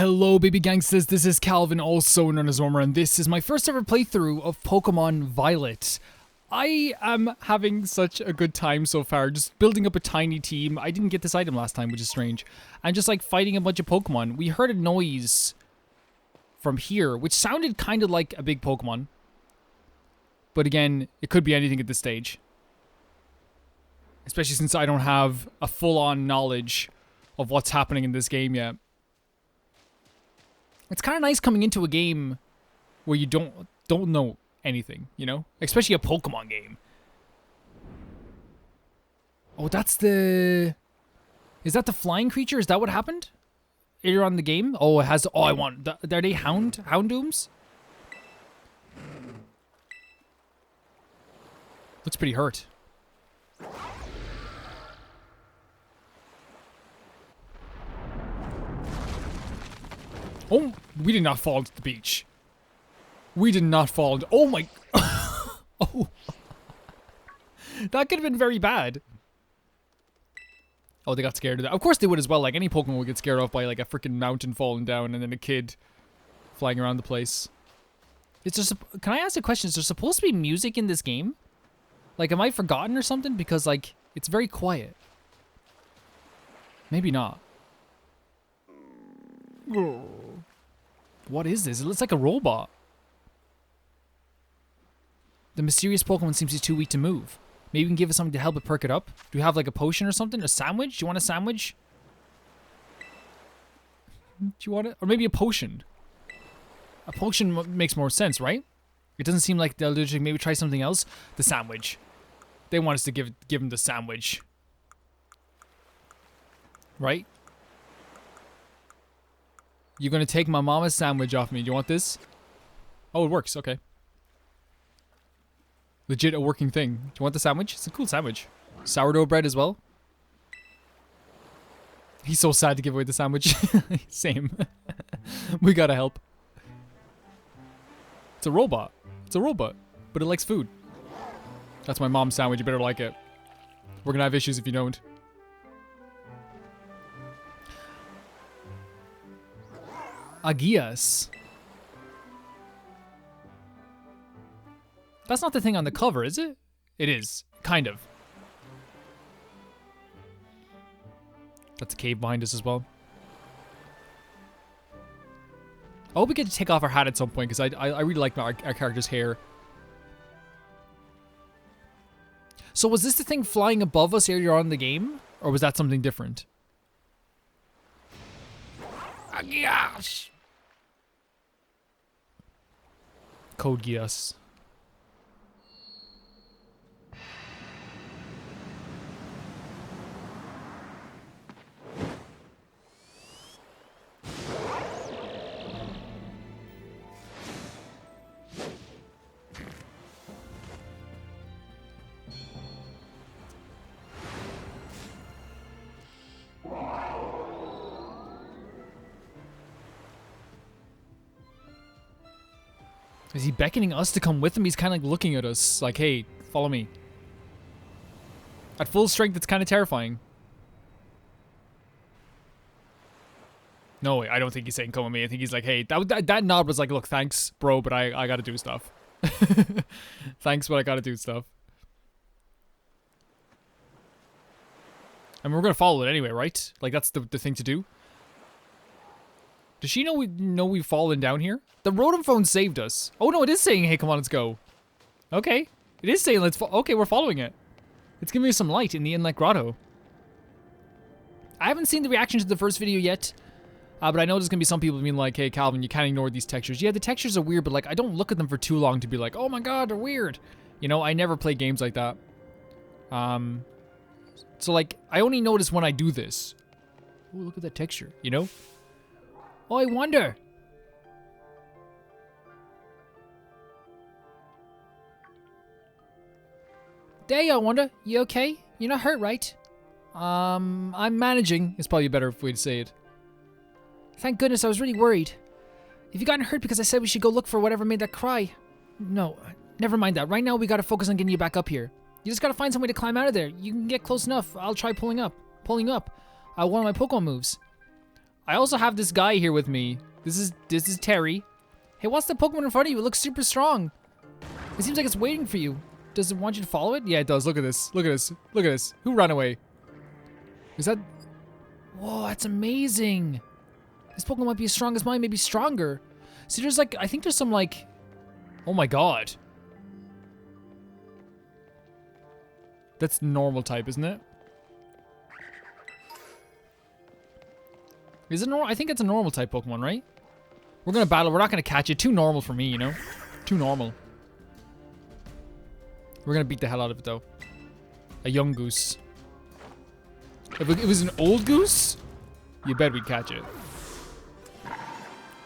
Hello baby gangsters, this is Calvin, also known as Ormer, and this is my first ever playthrough of Pokemon Violet. I am having such a good time so far, just building up a tiny team. I didn't get this item last time, which is strange. I'm just like fighting a bunch of Pokemon. We heard a noise from here, which sounded kind of like a big Pokemon. But again, it could be anything at this stage. Especially since I don't have a full-on knowledge of what's happening in this game yet. It's kind of nice coming into a game where you don't know anything, you know? Especially a Pokemon game. Oh, that's the... Is that the flying creature? Is that what happened? Earlier on in the game? Oh, it has... Oh, I want... Are they Houndooms? Looks pretty hurt. Oh, we did not fall into the beach. We did not fall into... Oh my... Oh. That could have been very bad. Oh, they got scared of that. Of course they would as well. Like, any Pokemon would get scared off by, like, a freaking mountain falling down and then a kid flying around the place. It's just... Can I ask a question? Is there supposed to be music in this game? Like, am I forgotten or something? Because, like, it's very quiet. Maybe not. What is this? It looks like a robot. The mysterious Pokemon seems too weak to move. Maybe we can give it something to help it perk it up. Do we have like a potion or something? A sandwich? Do you want a sandwich? Do you want it? Or maybe a potion. A potion makes more sense, right? It doesn't seem like they'll just maybe try something else. The sandwich. They want us to give them the sandwich. Right? You're gonna take my mama's sandwich off me. Do you want this? Oh, it works. Okay. Legit a working thing. Do you want the sandwich? It's a cool sandwich. Sourdough bread as well. He's so sad to give away the sandwich. Same. We gotta help. It's a robot. It's a robot. But it likes food. That's my mom's sandwich. You better like it. We're gonna have issues if you don't. Agias. That's not the thing on the cover, is it? It is. Kind of. That's a cave behind us as well. I hope we get to take off our hat at some point, because I really like our character's hair. So was this the thing flying above us earlier on in the game? Or was that something different? Agias! Code Geass. Is he beckoning us to come with him? He's kind of like looking at us like, hey, follow me. At full strength, it's kind of terrifying. No, I don't think he's saying come with me. I think he's like, hey, that nod was like, look, thanks, bro, but I gotta do stuff. Thanks, but I gotta do stuff. I mean, we're gonna follow it anyway, right? Like, that's the thing to do. Does she know we've fallen down here? The Rotom phone saved us. Oh no, it is saying, hey, come on, let's go. Okay. It is saying okay, we're following it. It's giving us some light in the Inlet Grotto. I haven't seen the reaction to the first video yet. But I know there's gonna be some people being like, hey, Calvin, you can't ignore these textures. Yeah, the textures are weird, but like, I don't look at them for too long to be like, oh my god, they're weird. You know, I never play games like that. So like, I only notice when I do this. Oh, look at that texture, you know? Oh, I wonder. There, I wonder. You okay? You're not hurt, right? I'm managing. It's probably a better way to say it. Thank goodness, I was really worried. Have you gotten hurt because I said we should go look for whatever made that cry? No, never mind that. Right now, we gotta focus on getting you back up here. You just gotta find some way to climb out of there. You can get close enough. I'll try pulling you up. One of my Pokemon moves. I also have this guy here with me. This is Terry. Hey, what's the Pokemon in front of you? It looks super strong. It seems like it's waiting for you. Does it want you to follow it? Yeah, it does. Look at this. Look at this. Look at this. Who ran away? Is that... Whoa, that's amazing. This Pokemon might be as strong as mine, maybe stronger. See, there's like... I think there's some like... Oh my god. That's normal type, isn't it? Is it normal? I think it's a normal type Pokemon, right? We're gonna battle. We're not gonna catch it. Too normal for me, you know? Too normal. We're gonna beat the hell out of it, though. A young goose. If it was an old goose, you bet we'd catch it.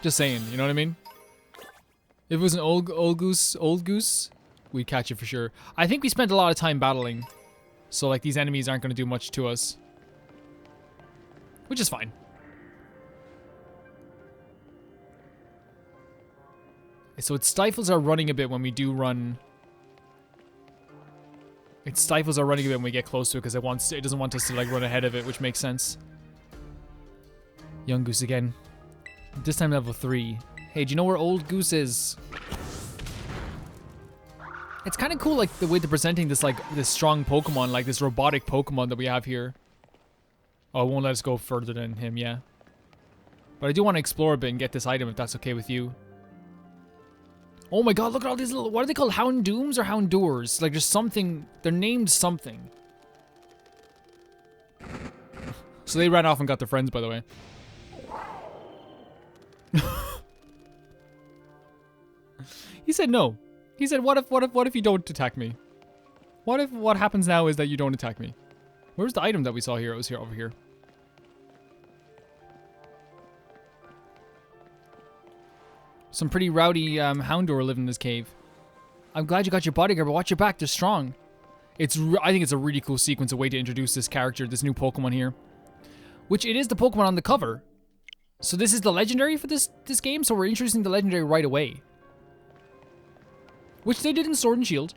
Just saying, you know what I mean? If it was an old goose, we'd catch it for sure. I think we spent a lot of time battling. So, like, these enemies aren't gonna do much to us. Which is fine. So it stifles our running a bit when we do run. It stifles our running a bit when we get close to it because it doesn't want us to like run ahead of it, which makes sense. Young Goose again. This time level 3. Hey, do you know where Old Goose is? It's kind of cool, like the way they're presenting this, like this strong Pokemon, like this robotic Pokemon that we have here. Oh, it won't let us go further than him, yeah. But I do want to explore a bit and get this item if that's okay with you. Oh my god, look at all these little... What are they called? Houndooms or Houndours? Like, there's something... They're named something. So they ran off and got their friends, by the way. He said no. He said, what if you don't attack me? What happens now is that you don't attack me? Where's the item that we saw here? It was here, over here. Some pretty rowdy Houndour live in this cave. I'm glad you got your bodyguard, but watch your back. They're strong. I think it's a really cool sequence, a way to introduce this character, this new Pokemon here. Which it is the Pokemon on the cover. So this is the legendary for this game, so we're introducing the legendary right away. Which they did in Sword and Shield.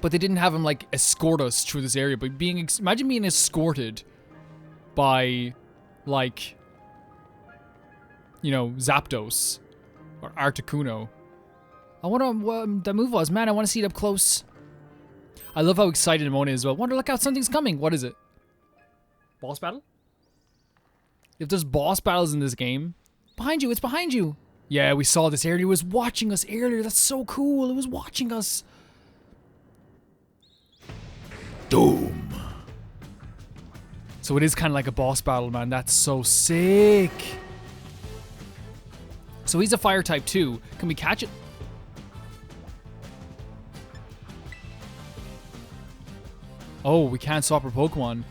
But they didn't have him, like, escort us through this area. But imagine being escorted by, like... You know, Zapdos or Articuno. I wonder what that move was. Man, I want to see it up close. I love how excited Mona is. Well, wonder, look out, something's coming. What is it? Boss battle? If there's boss battles in this game, behind you, it's behind you. Yeah, we saw this earlier. It was watching us earlier. That's so cool. It was watching us. Doom. So it is kind of like a boss battle, man. That's so sick. So he's a fire type too. Can we catch it? Oh, we can't stop our Pokemon.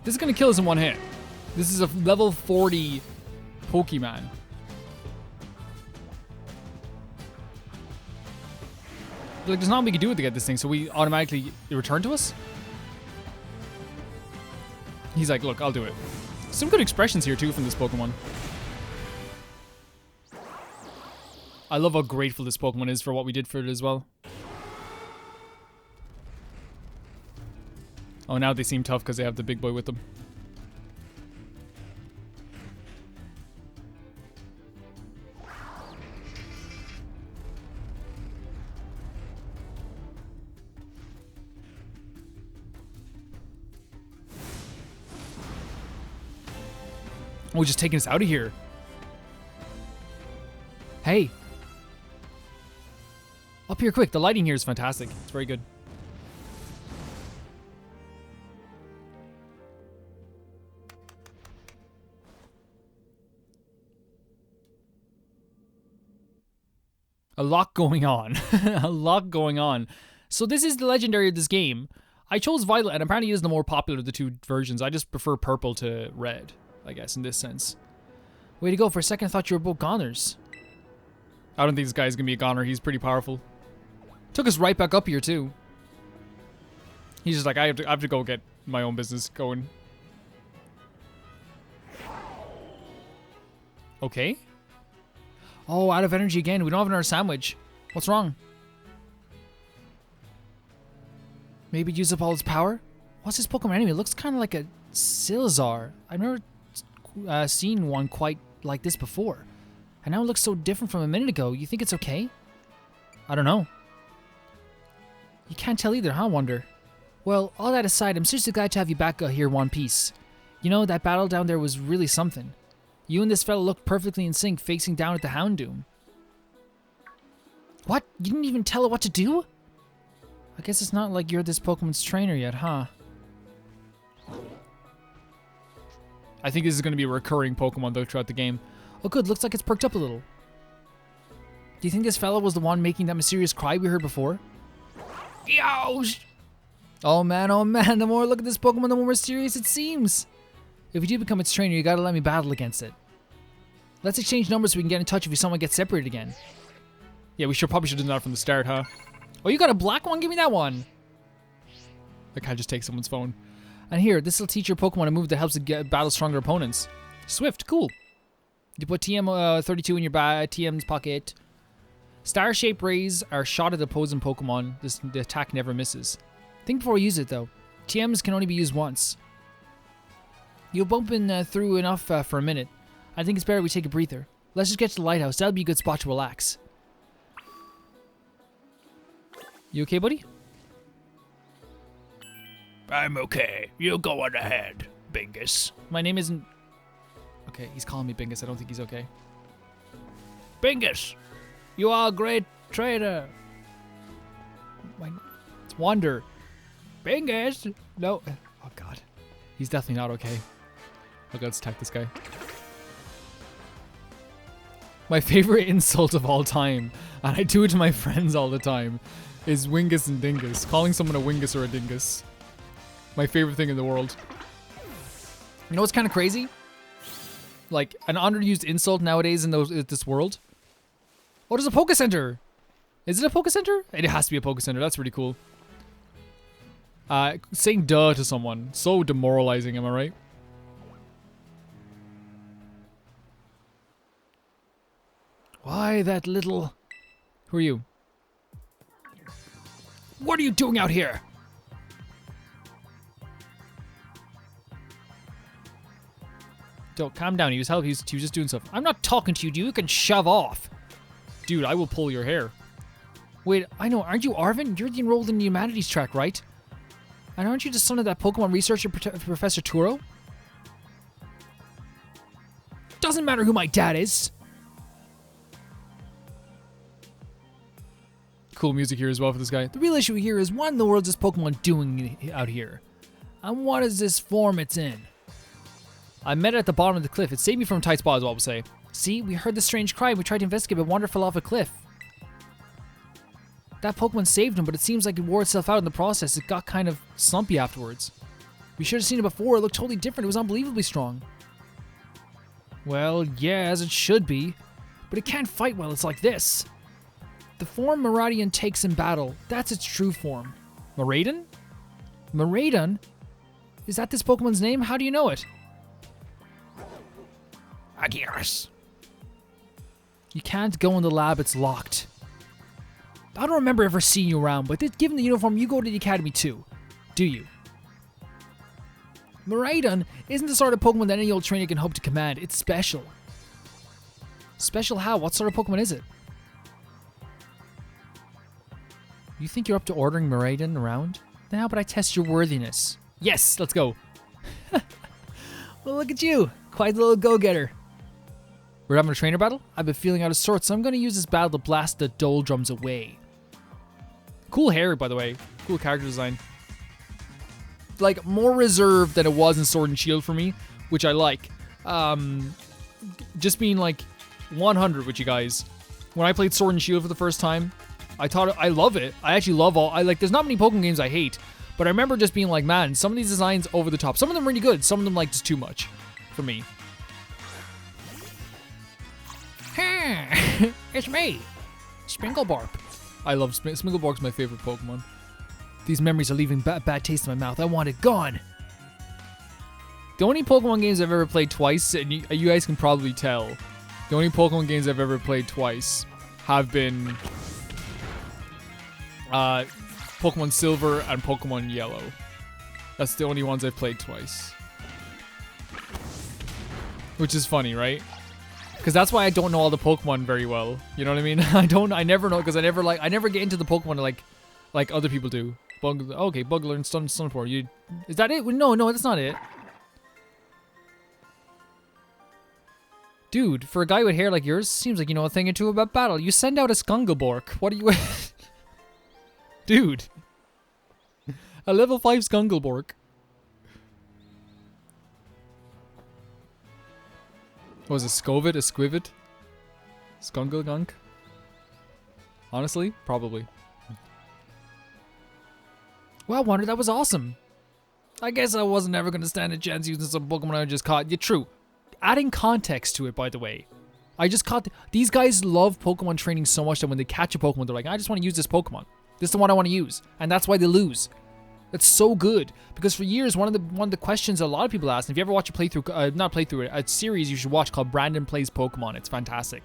This is gonna kill us in one hit. This is a level 40 Pokemon. Like, there's nothing we can do to get this thing, so we automatically return to us? He's like, look, I'll do it. Some good expressions here too from this Pokemon. I love how grateful this Pokemon is for what we did for it as well. Oh, now they seem tough because they have the big boy with them. Oh, just taking us out of here. Hey. Up here quick. The lighting here is fantastic. It's very good. A lot going on. A lot going on. So this is the legendary of this game. I chose Violet, and apparently it is the more popular of the two versions. I just prefer purple to red, I guess, in this sense. Way to go. For a second, I thought you were both goners. I don't think this guy's gonna be a goner. He's pretty powerful. Took us right back up here, too. He's just like, I have to go get my own business going. Okay. Oh, out of energy again. We don't have another sandwich. What's wrong? Maybe use up all its power? What's this Pokemon anyway? It looks kind of like a Silzar. I've never seen one quite like this before. And now it looks so different from a minute ago. You think it's okay? I don't know. You can't tell either, huh, Wonder? Well, all that aside, I'm seriously glad to have you back here in one piece. You know, that battle down there was really something. You and this fella looked perfectly in sync, facing down at the Houndoom. What? You didn't even tell it what to do? I guess it's not like you're this Pokemon's trainer yet, huh? I think this is going to be a recurring Pokemon, though, throughout the game. Oh, good. Looks like it's perked up a little. Do you think this fella was the one making that mysterious cry we heard before? Yosh! Oh, man. The more I look at this Pokemon, the more mysterious it seems. If you do become its trainer, you gotta let me battle against it. Let's exchange numbers so we can get in touch if someone gets separated again. Yeah, we probably should have done that from the start, huh? Oh, you got a black one? Give me that one. I can't just take someone's phone. And here, this will teach your Pokemon a move that helps it battle stronger opponents. Swift, cool. You put TM32 in your TM's pocket. Star-shaped rays are shot at opposing Pokemon. The attack never misses. Think before you use it, though. TMs can only be used once. You'll bump in through enough for a minute. I think it's better we take a breather. Let's just get to the lighthouse. That'll be a good spot to relax. You okay, buddy? I'm okay. You go on ahead, Bingus. My name isn't... Okay, he's calling me Bingus. I don't think he's okay. Bingus, you are a great trainer. It's Wander. Bingus. No. Oh, God. He's definitely not okay. Oh, God, let's attack this guy. My favorite insult of all time, and I do it to my friends all the time, is Wingus and Dingus. Calling someone a Wingus or a Dingus. My favorite thing in the world. You know what's kind of crazy? Like, an underused insult nowadays in this world? Oh, there's a Poke Center! Is it a Poke Center? It has to be a Poke Center. That's really cool. Saying duh to someone. So demoralizing, am I right? Why that little... Who are you? What are you doing out here? Don't calm down. He was just doing stuff. I'm not talking to you, dude. You can shove off. Dude, I will pull your hair. Wait, I know. Aren't you Arvin? You're the enrolled in the humanities track, right? And aren't you the son of that Pokemon researcher, Professor Turo? Doesn't matter who my dad is. Cool music here as well for this guy. The real issue here is what in the world is this Pokemon doing out here? And what is this form it's in? I met it at the bottom of the cliff. It saved me from a tight spot, is what I would say. See, we heard the strange cry. We tried to investigate, but Wander fell off a cliff. That Pokemon saved him, but it seems like it wore itself out in the process. It got kind of slumpy afterwards. We should have seen it before. It looked totally different. It was unbelievably strong. Well, yeah, as it should be. But it can't fight well. It's like this. The form MIRAIDON takes in battle. That's its true form. MIRAIDON? MIRAIDON? Is that this Pokemon's name? How do you know it? Adios. You can't go in the lab. It's locked. I don't remember ever seeing you around, but given the uniform, you go to the academy too. Do you? MIRAIDON isn't the sort of Pokemon that any old trainer can hope to command. It's special. Special how? What sort of Pokemon is it? You think you're up to ordering MIRAIDON around? Then how about I test your worthiness? Yes, let's go. Well, look at you. Quite a little go-getter. We're having a trainer battle? I've been feeling out of sorts, so I'm going to use this battle to blast the doldrums away. Cool hair, by the way. Cool character design. Like, more reserved than it was in Sword and Shield for me, which I like. Just being, like, 100 with you guys. When I played Sword and Shield for the first time, I love it. I actually love there's not many Pokemon games I hate, but I remember just being like, man, some of these designs over the top. Some of them really good, some of them, like, just too much for me. It's me, Sprinklebarp. I love Sprinklebark's my favorite Pokemon. These memories are leaving bad taste in my mouth. I want it gone. The only Pokemon games I've ever played twice, and you guys can probably tell, the only Pokemon games I've ever played twice have been Pokemon Silver and Pokemon Yellow. That's the only ones I've played twice. Which is funny, right? Because that's why I don't know all the Pokemon very well. You know what I mean? I never know, because I never get into the Pokemon like other people do. Okay, Bugler and Stunpore. Is that it? No, that's not it. Dude, for a guy with hair like yours, seems like you know a thing or two about battle. You send out a Skungelbork. What are you... Dude. A level 5 Skungelbork. What was it? Scovid? A Squivid? Skungelgunk? Honestly? Probably. Wow, Wonder, that was awesome. I guess I wasn't ever going to stand a chance using some Pokemon I just caught. Yeah, true. Adding context to it, by the way. I just caught... These guys love Pokemon training so much that when they catch a Pokemon, they're like, I just want to use this Pokemon. This is the one I want to use. And that's why they lose. That's so good. Because for years, one of the questions a lot of people ask, and if you ever watch a playthrough... not playthrough, a series you should watch called Brandon Plays Pokemon. It's fantastic.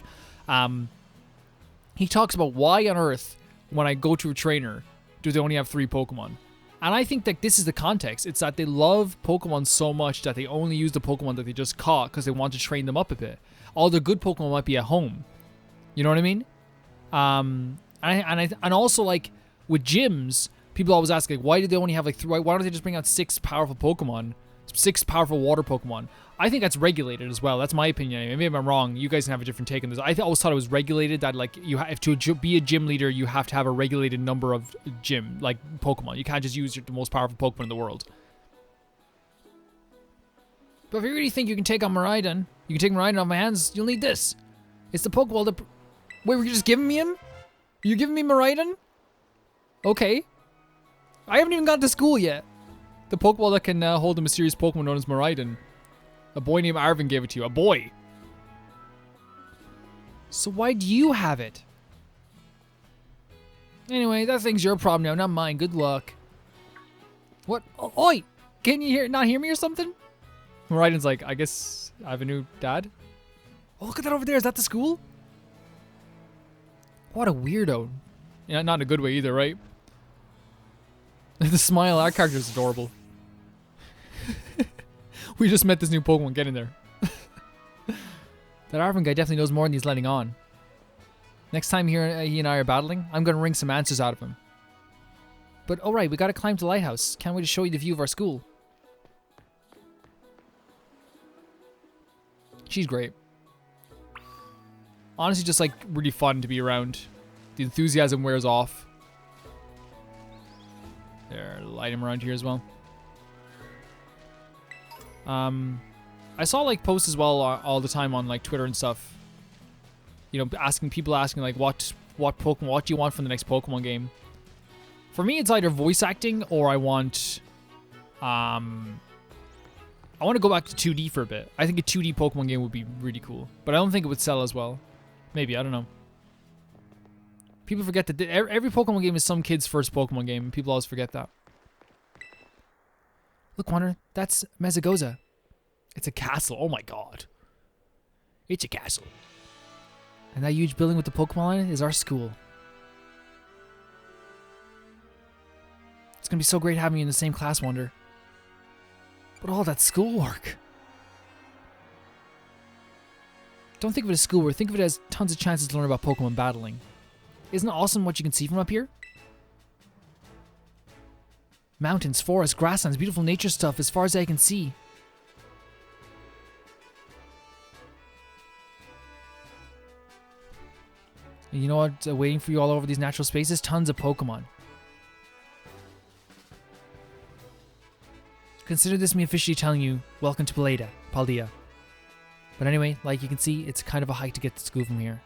He talks about why on earth, when I go to a trainer, do they only have 3 Pokemon? And I think that this is the context. It's that they love Pokemon so much that they only use the Pokemon that they just caught because they want to train them up a bit. All the good Pokemon might be at home. You know what I mean? And also, like, with gyms, people always ask, like, why do they only have, like, 3? Why don't they just bring out 6 powerful Pokemon? 6 powerful water Pokemon? I think that's regulated as well. That's my opinion. Anyway. Maybe I'm wrong. You guys can have a different take on this. I always thought it was regulated that, like, you have to be a gym leader, you have to have a regulated number of Pokemon. You can't just use the most powerful Pokemon in the world. But if you really think you can take on Miraidon, you can take Miraidon off my hands, you'll need this. It's the Pokeball that... Wait, were you just giving me him? You giving me Miraidon? Okay. I haven't even gotten to school yet. The Pokeball that can hold a mysterious Pokemon known as Miraidon. A boy named Arvin gave it to you. A boy. So why do you have it? Anyway, that thing's your problem now, not mine. Good luck. What? Oh, oi! Can you not hear me or something? Miraidon's like, I guess I have a new dad. Oh, look at that over there. Is that the school? What a weirdo. Yeah, not in a good way either, right? The smile, our character is adorable. We just met this new Pokemon. Get in there. That Arvin guy definitely knows more than he's letting on. Next time he and I are battling, I'm going to wring some answers out of him. But alright, we got to climb to the lighthouse. Can't wait to show you the view of our school. She's great. Honestly, just like really fun to be around. The enthusiasm wears off. There, light him around here as well. I saw like posts as well all the time on like Twitter and stuff. You know, people asking like what Pokemon, what do you want from the next Pokemon game? For me, it's either voice acting or I want to go back to 2D for a bit. I think a 2D Pokemon game would be really cool, but I don't think it would sell as well. Maybe, I don't know. People forget that every Pokemon game is some kid's first Pokemon game. People always forget that. Look, Wonder, that's Mezagoza. It's a castle. Oh my god. It's a castle. And that huge building with the Pokemon on it is our school. It's gonna be so great having you in the same class, Wonder. But all that schoolwork. Don't think of it as schoolwork. Think of it as tons of chances to learn about Pokemon battling. Isn't it awesome what you can see from up here? Mountains, forests, grasslands, beautiful nature stuff as far as I can see. And you know what? Waiting for you all over these natural spaces? Tons of Pokemon. Consider this me officially telling you, welcome to Paldea. But anyway, like you can see, it's kind of a hike to get to school from here.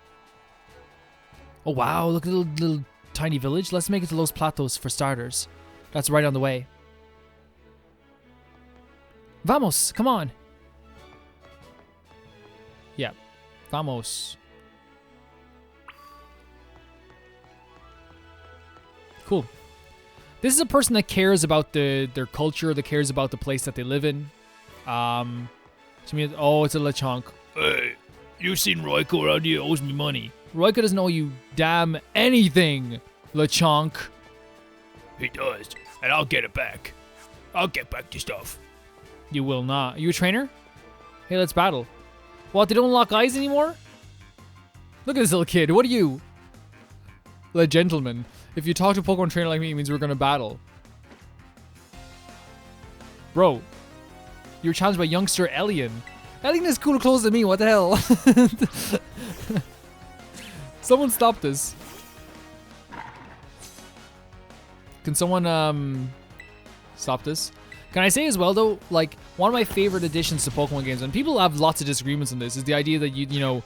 Oh wow, look at the little tiny village. Let's make it to Los Platos for starters. That's right on the way. Vamos, come on. Yeah, vamos. Cool. This is a person that cares about their culture, that cares about the place that they live in. To me, oh, it's a Lechonk. Hey, you seen Royko around here? Owes me money. Royko doesn't owe you damn anything, Lechonk. He does, and I'll get it back. I'll get back to stuff. You will not. Are you a trainer? Hey, let's battle. What, they don't lock eyes anymore? Look at this little kid. What are you? The gentleman. If you talk to a Pokemon trainer like me, it means we're gonna battle. Bro. You're challenged by youngster Elian. Elian has cooler clothes than me, what the hell? Someone stop this. Can someone stop this? Can I say as well though, like one of my favorite additions to Pokemon games, and people have lots of disagreements on this, is the idea that you know,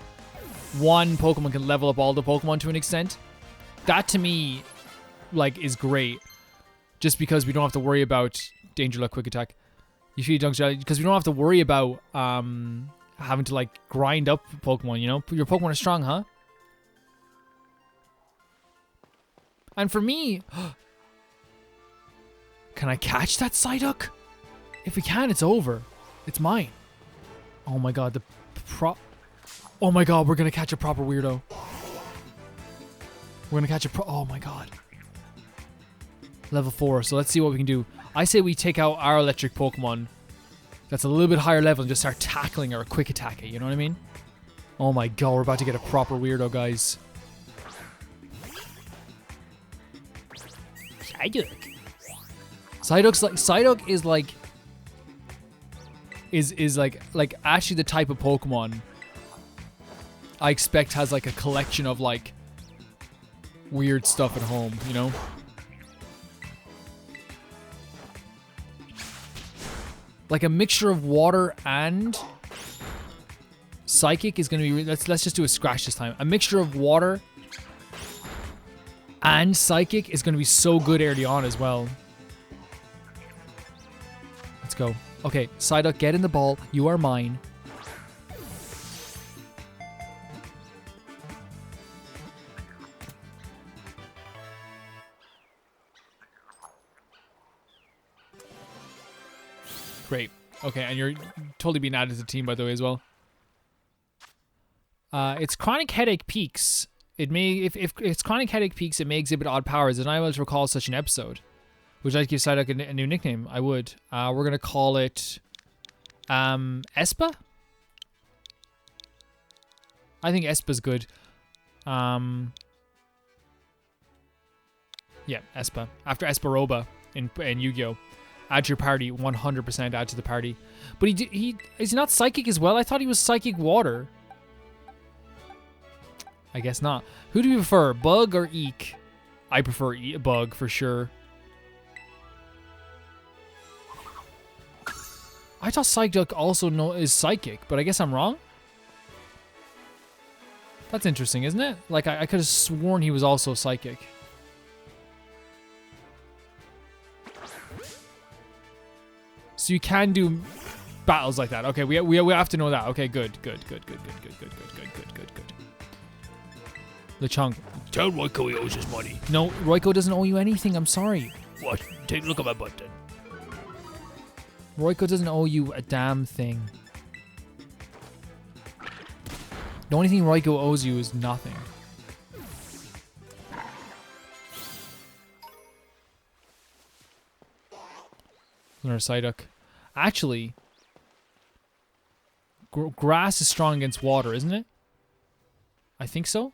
one Pokemon can level up all the Pokemon to an extent. That to me, like, is great. Just because we don't have to worry about Danger Luck Quick Attack. You feed Dunks because we don't have to worry about having to like grind up Pokemon, you know? Your Pokemon are strong, huh? And for me, can I catch that Psyduck? If we can, it's over. It's mine. Oh my god, oh my god, we're gonna catch a proper weirdo. We're gonna catch oh my god. Level 4, so let's see what we can do. I say we take out our electric Pokemon that's a little bit higher level and just start tackling or quick attack it, you know what I mean? Oh my god, we're about to get a proper weirdo, guys. Psyduck is like actually the type of Pokemon I expect has like a collection of like weird stuff at home, you know? Like a mixture of water and psychic is gonna be. Let's just do a scratch this time. A mixture of water and psychic is gonna be so good early on as well. Let's go. Okay, Psyduck, get in the ball. You are mine. Great. Okay, and you're totally being added to the team, by the way, as well. It's chronic headache peaks. It may, if it's chronic headache peaks, it may exhibit odd powers. And I will recall such an episode. Would you like to give Psyduck a new nickname? I would. We're gonna call it, Espa. I think Espa's good. Yeah, Espa. After Esparoba in Yu-Gi-Oh. Add to your party, 100% add to the party. But he is he not psychic as well? I thought he was psychic water. I guess not. Who do you prefer, Bug or Eek? I prefer Bug for sure. I thought Psyduck also is psychic, but I guess I'm wrong. That's interesting, isn't it? Like I could have sworn he was also psychic. So you can do battles like that. Okay, we have to know that. Okay, good. Lechonk. Tell Royko he owes his money. No, Royko doesn't owe you anything. I'm sorry. What? Take a look at my butt then. Royko doesn't owe you a damn thing. The only thing Royko owes you is nothing. Another Psyduck. Actually, grass is strong against water, isn't it? I think so.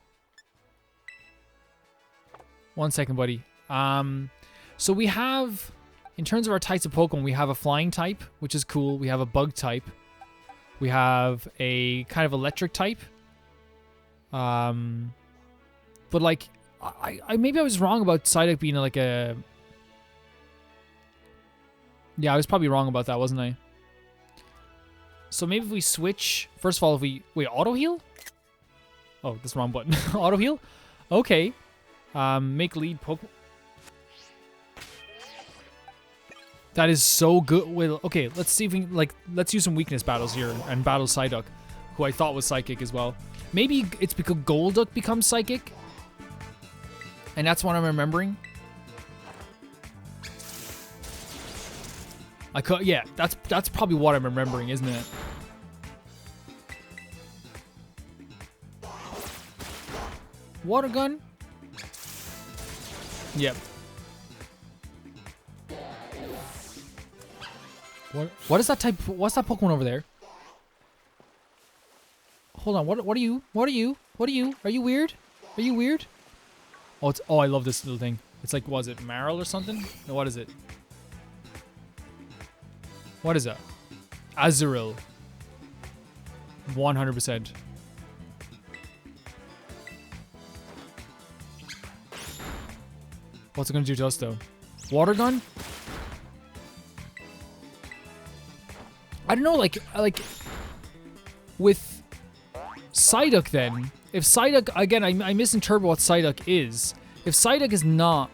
1 second, buddy. So we have, in terms of our types of Pokemon, we have a flying type, which is cool. We have a bug type. We have a kind of electric type. But like, maybe I was wrong about Psyduck being like a... Yeah, I was probably wrong about that, wasn't I? So maybe if we switch... First of all, if we... Wait, auto heal? Oh, that's the wrong button. Auto heal? Okay. Make lead Pokemon. That is so good. Wait, okay, let's see if we can, like, let's use some weakness battles here and battle Psyduck, who I thought was psychic as well. Maybe it's because Golduck becomes psychic. And that's what I'm remembering. Yeah, that's probably what I'm remembering, isn't it? Water gun? Yep. What is that type? What's that Pokemon over there? Hold on. What are you? What are you? What are you? Are you weird? Are you weird? Oh, it's. Oh, I love this little thing. It's like, was it Marill or something? No, what is it? What is that? Azurill. 100%. What's it gonna do to us though? Water gun? I don't know, like with Psyduck then, if Psyduck, again, I misinterpret what Psyduck is. If Psyduck is not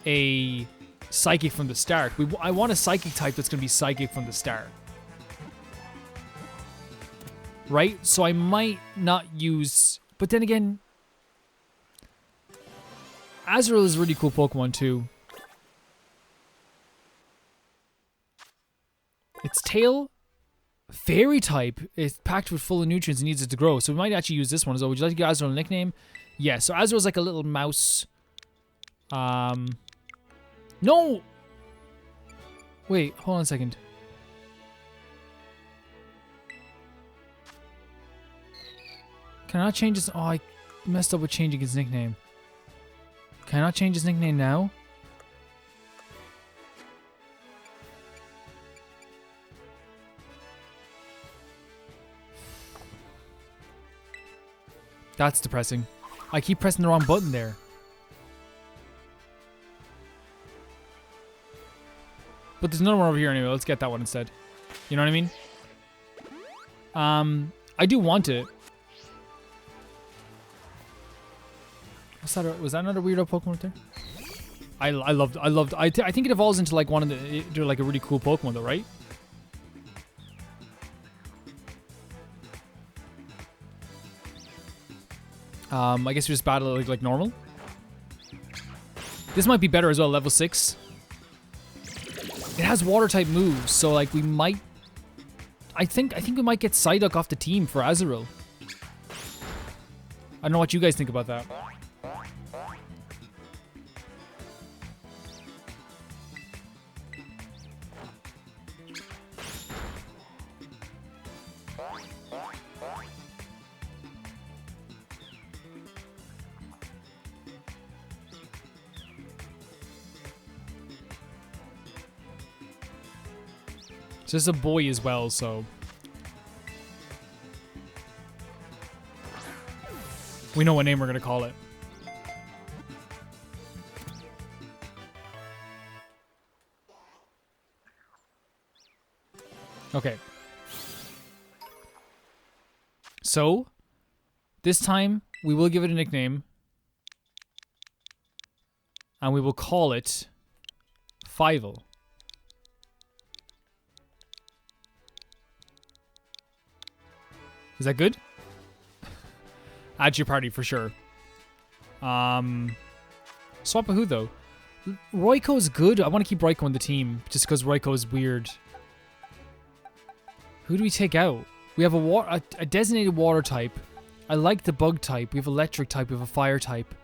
a Psychic from the start, I want a Psychic type that's going to be Psychic from the start. Right? So I might not use, but then again, Azurill is a really cool Pokemon too. Its tail, Fairy type, is packed with full of nutrients and needs it to grow. So we might actually use this one as well. Would you like to give Azurill a nickname? Yeah, so Azurill's like a little mouse. No! Wait, hold on a second. Can I not change his... Oh, I messed up with changing his nickname. Can I not change his nickname now? That's depressing. I keep pressing the wrong button there. But there's another one over here anyway. Let's get that one instead. You know what I mean? I do want it. What's that? Was that another weirdo Pokemon right there? I think it evolves into like one of the, like a really cool Pokemon though, right? I guess we just battle it like normal. This might be better as well, level 6. It has water type moves, so like we might, I think we might get Psyduck off the team for Azurill. I don't know what you guys think about that. So this is a boy as well, so we know what name we're gonna call it. Okay. So this time we will give it a nickname. And we will call it Fievel. Is that good? Add to your party for sure. Swap a who though? Royko is good. I want to keep Royko on the team just because Royko is weird. Who do we take out? We have a designated water type. I like the bug type. We have electric type. We have a fire type.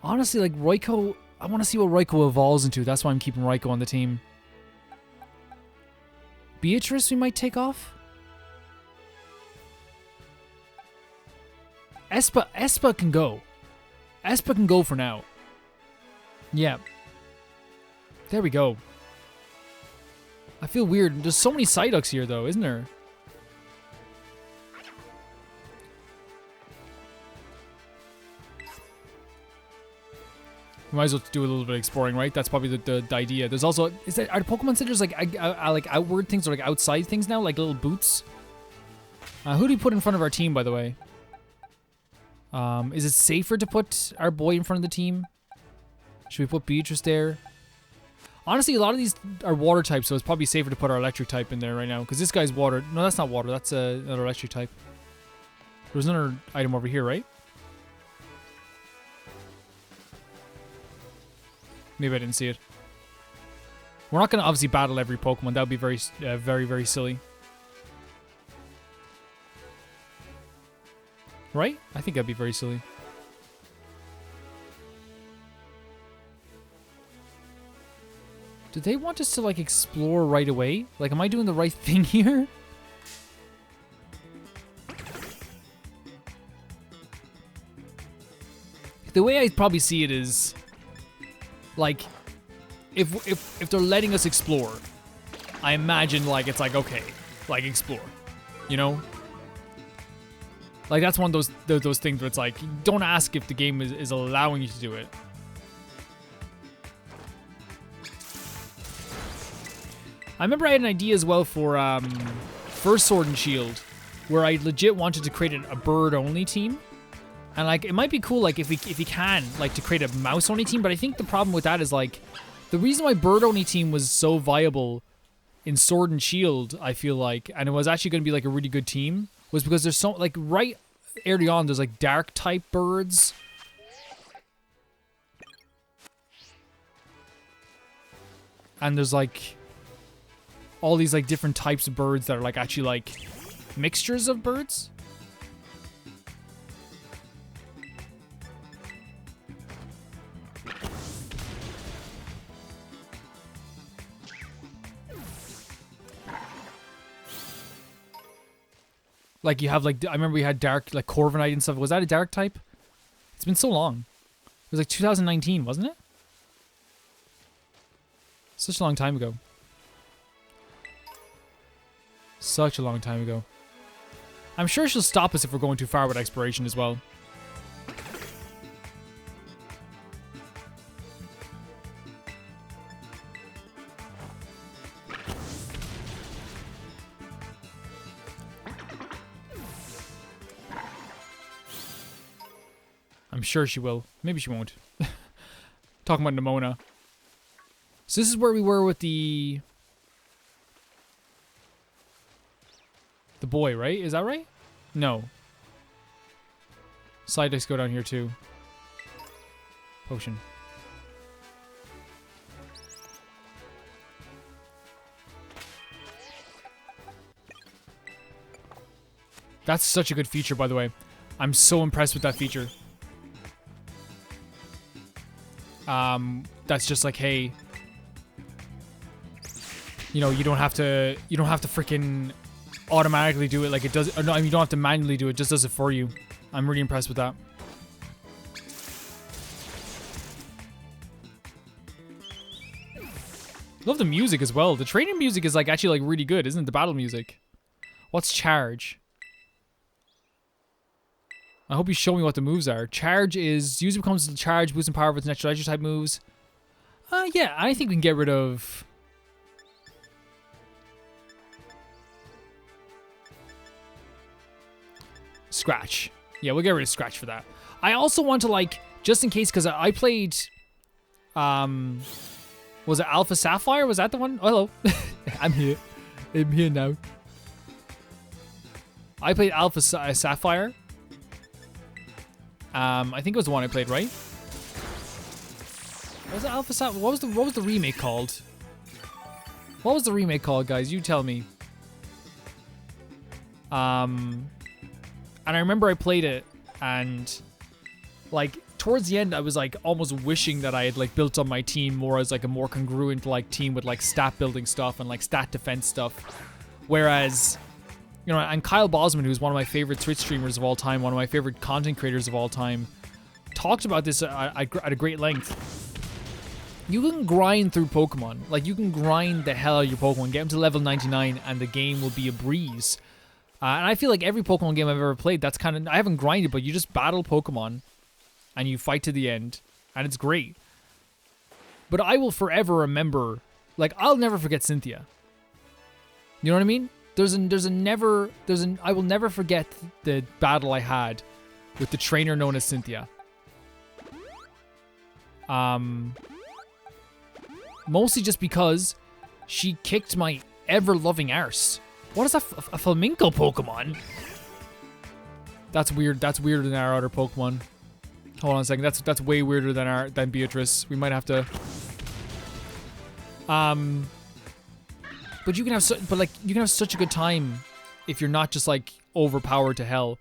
Honestly, like Royko, I want to see what Royko evolves into. That's why I'm keeping Royko on the team. Beatrice we might take off. Espa can go. Espa can go for now. Yeah. There we go. I feel weird. There's so many Psyducks here though, isn't there? We might as well do a little bit of exploring, right? That's probably the idea. There's also, are the Pokemon Centers like outward things or like outside things now, like little boots? Who do we put in front of our team, by the way? Is it safer to put our boy in front of the team? Should we put Beatrice there? Honestly, a lot of these are water types, so it's probably safer to put our electric type in there right now. Because this guy's water. No, that's not water. That's another electric type. There's another item over here, right? Maybe I didn't see it. We're not going to obviously battle every Pokemon. That would be very, very silly. Right? I think that'd be very silly. Do they want us to, like, explore right away? Like, am I doing the right thing here? The way I probably see it is, like, if they're letting us explore, I imagine, like, it's like, okay, like, explore, you know? Like, that's one of those things where it's like, don't ask if the game is allowing you to do it. I remember I had an idea as well for first Sword and Shield, where I legit wanted to create a bird-only team. And, like, it might be cool, like, if you can, like, to create a mouse-only team, but I think the problem with that is, like, the reason why bird-only team was so viable in Sword and Shield, I feel like, and it was actually going to be, like, a really good team, was because there's so, like, right early on, there's, like, dark-type birds. And there's, like, all these, like, different types of birds that are, like, actually, like, mixtures of birds. Like, you have, like, I remember we had dark, like, Corviknight and stuff. Was that a dark type? It's been so long. It was, like, 2019, wasn't it? Such a long time ago. Such a long time ago. I'm sure she'll stop us if we're going too far with exploration as well. I'm sure she will. Maybe she won't. Talking about Nimona. So this is where we were with the boy, right? Is that right? No. Side decks go down here too. Potion. That's such a good feature, by the way. I'm so impressed with that feature. That's just like, hey, you know, you don't have to freaking automatically do it like it does. Or no, I mean, you don't have to manually do it. It just does it for you. I'm really impressed with that. Love the music as well. The training music is like actually like really good, isn't it? The battle music. What's charge? I hope you show me what the moves are. Charge is user becomes the charge, boosting power with its natural leisure type moves. Yeah, I think we can get rid of Scratch. Yeah, we'll get rid of Scratch for that. I also want to, like, just in case, because I played, was it Alpha Sapphire? Was that the one? Oh, hello. I'm here. I'm here now. I played Alpha Sapphire. I think it was the one I played, right? Was it Alpha Sapphire? What was the remake called? What was the remake called, guys? You tell me. And I remember I played it, and like towards the end, I was like almost wishing that I had like built on my team more as like a more congruent like team with like stat building stuff and like stat defense stuff. Whereas, you know, and Kyle Bosman, who's one of my favorite Twitch streamers of all time, one of my favorite content creators of all time, talked about this at a great length. You can grind through Pokemon. Like, you can grind the hell out of your Pokemon, get them to level 99, and the game will be a breeze. And I feel like every Pokemon game I've ever played, that's kind of... I haven't grinded, but you just battle Pokemon, and you fight to the end, and it's great. But I will forever remember... Like, I'll never forget Cynthia. You know what I mean? I will never forget the battle I had with the trainer known as Cynthia. Mostly just because she kicked my ever-loving arse. What is that? A flamenco Pokemon? That's weird. That's weirder than our other Pokemon. Hold on a second. That's way weirder than Beatrice. We might have to. But you can have you can have such a good time if you're not just like overpowered to hell.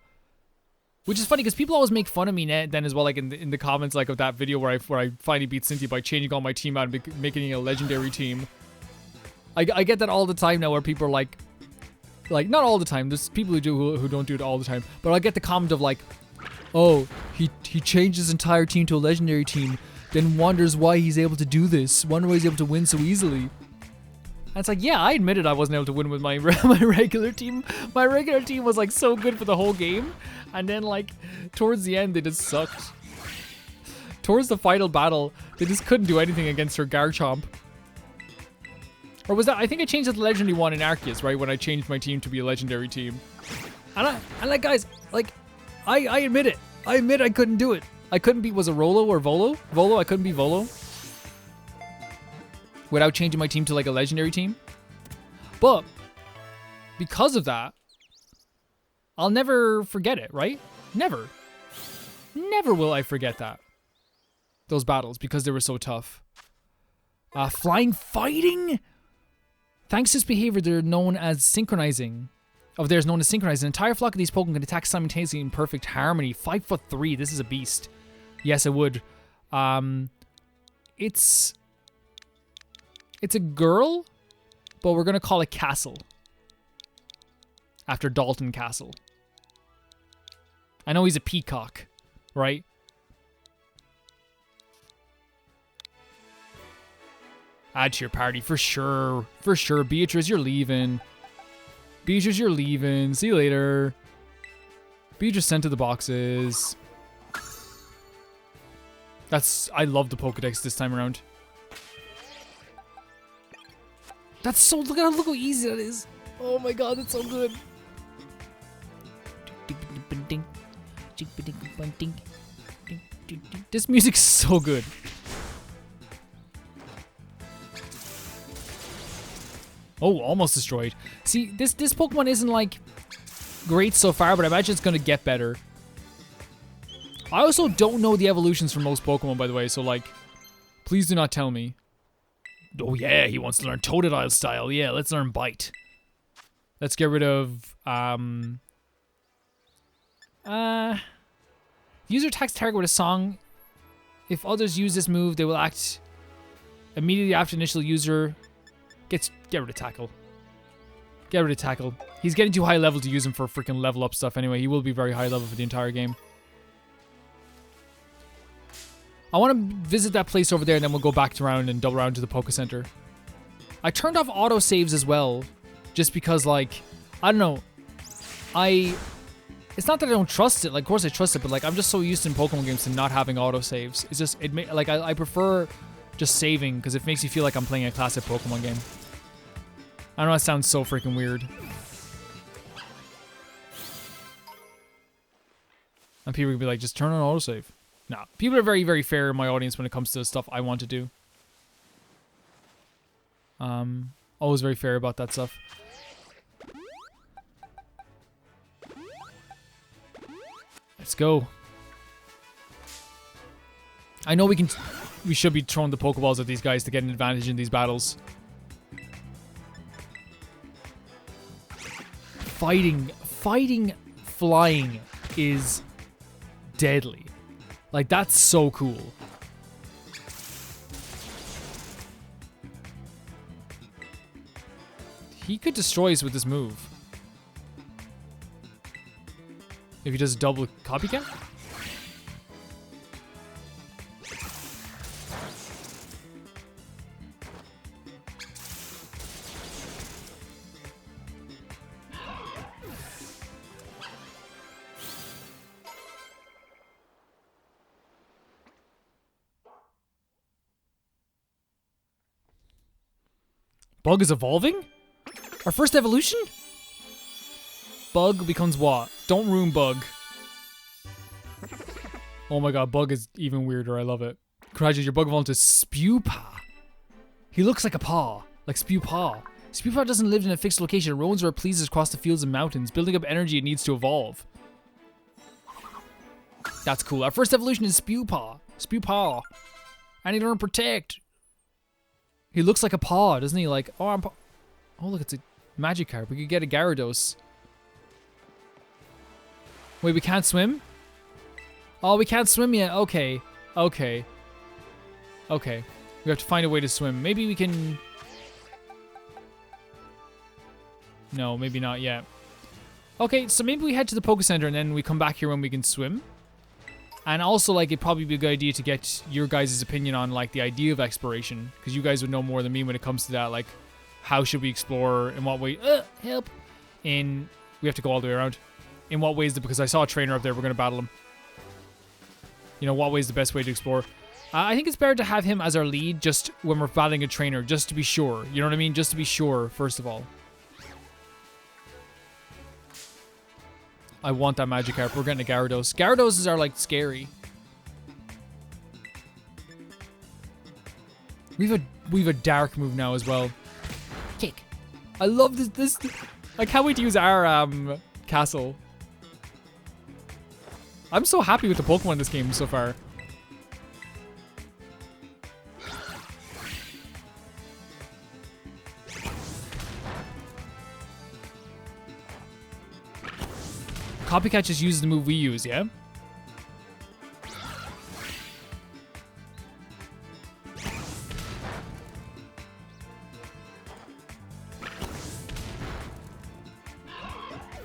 Which is funny because people always make fun of me then as well, like in the comments like of that video where I finally beat Cynthia by changing all my team out and making it a legendary team. I get that all the time now where people are like not all the time. There's people who don't do it all the time, but I get the comment of like, oh, he changed his entire team to a legendary team, then wonders why he's able to do this. Wonder why he's able to win so easily. And it's like, yeah, I admitted I wasn't able to win with my regular team. My regular team was like so good for the whole game, and then like towards the end they just sucked. Towards the final battle, they just couldn't do anything against her Garchomp. Or was that? I think I changed it to legendary one in Arceus, right? When I changed my team to be a legendary team. And like guys, like I admit it. I admit I couldn't do it. I couldn't beat, was it Rolo or Volo? Volo, I couldn't beat Volo. Without changing my team to like a legendary team. But because of that, I'll never forget it, right? Never. Never will I forget that. Those battles, because they were so tough. Flying fighting? Thanks to this behavior, they're known as synchronizing. Theirs known as synchronizing. An entire flock of these Pokemon can attack simultaneously in perfect harmony. 5'3". This is a beast. Yes, it would. It's a girl, but we're gonna call it Castle. After Dalton Castle. I know he's a peacock, right? Add to your party for sure. For sure. Beatrice, you're leaving. Beatrice, you're leaving. See you later. Beatrice sent to the boxes. I love the Pokedex this time around. That's so, look how easy that is. Oh my god, that's so good. This music's so good. Oh, almost destroyed. See, this Pokemon isn't like great so far, but I imagine it's gonna get better. I also don't know the evolutions for most Pokemon, by the way, so like, please do not tell me. Oh yeah, he wants to learn Totodile style. Yeah, let's learn Bite. Let's get rid of, user attacks target with a song. If others use this move, they will act immediately after initial user get rid of Tackle. Get rid of Tackle. He's getting too high level to use him for freaking level up stuff anyway. He will be very high level for the entire game. I want to visit that place over there and then we'll go back around and double around to the Poke Center. I turned off auto saves as well. Just because like, I don't know. It's not that I don't trust it. Like, of course I trust it, but like I'm just so used in Pokemon games to not having auto saves. It's just, I prefer just saving because it makes me feel like I'm playing a classic Pokemon game. I know that sounds so freaking weird. And people would be like, just turn on autosave. No, people are very, very fair in my audience when it comes to the stuff I want to do. Always very fair about that stuff. Let's go. I know we should be throwing the Pokeballs at these guys to get an advantage in these battles. Fighting, flying is deadly. Like, that's so cool. He could destroy us with this move. If he does a double copycat? Bug is evolving? Our first evolution? Bug becomes what? Don't ruin Bug. Oh my god, Bug is even weirder. I love it. Congratulations, your Bug evolved into Spewpaw. He looks like a paw. Like Spewpaw. Spewpaw doesn't live in a fixed location. It roams where it pleases across the fields and mountains, building up energy it needs to evolve. That's cool. Our first evolution is Spewpaw. Spewpaw. I need to learn Protect. He looks like a paw, doesn't he? Like, oh, oh, look, it's a Magikarp. We could get a Gyarados. Wait, we can't swim? Oh, we can't swim yet. Okay. Okay. Okay. We have to find a way to swim. Maybe we can... No, maybe not yet. Okay, so maybe we head to the Poke Center and then we come back here when we can swim. And also, like, it'd probably be a good idea to get your guys' opinion on, like, the idea of exploration. Because you guys would know more than me when it comes to that. Like, how should we explore? In what way? Help! We have to go all the way around. In what ways? Because I saw a trainer up there. We're going to battle him. You know, what way is the best way to explore? I think it's better to have him as our lead just when we're battling a trainer. Just to be sure. You know what I mean? Just to be sure, first of all. I want that Magikarp. We're getting a Gyarados. Gyaradoses are, like, scary. We've a dark move now as well. Kick. I love this. I can't wait to use our castle. I'm so happy with the Pokemon in this game so far. Copycat just uses the move we use, yeah?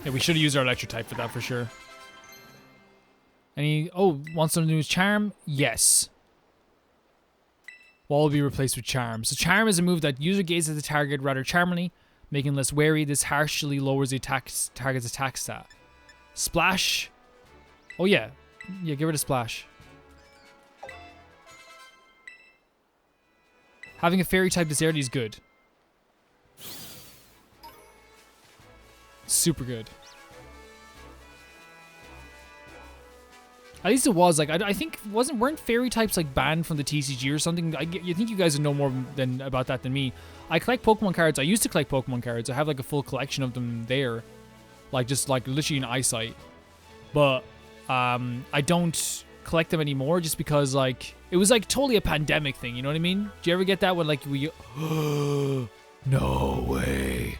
Yeah, we should have used our electric type for that for sure. Wants something to do with Charm? Yes. Wall will be replaced with Charm. So Charm is a move that user gazes at the target rather charmingly, making less wary. This harshly lowers the target's attack stat. Splash. Oh yeah. Yeah, get rid of Splash. Having a fairy type this early is good. Super good. At least it was, like, I think, weren't fairy types, like, banned from the TCG or something? You think you guys would know more about that than me. I collect Pokemon cards. I used to collect Pokemon cards. I have, like, a full collection of them there. Like, just, like, literally in eyesight. But, I don't collect them anymore just because, like, it was, like, totally a pandemic thing, you know what I mean? Do you ever get that when, like, no way.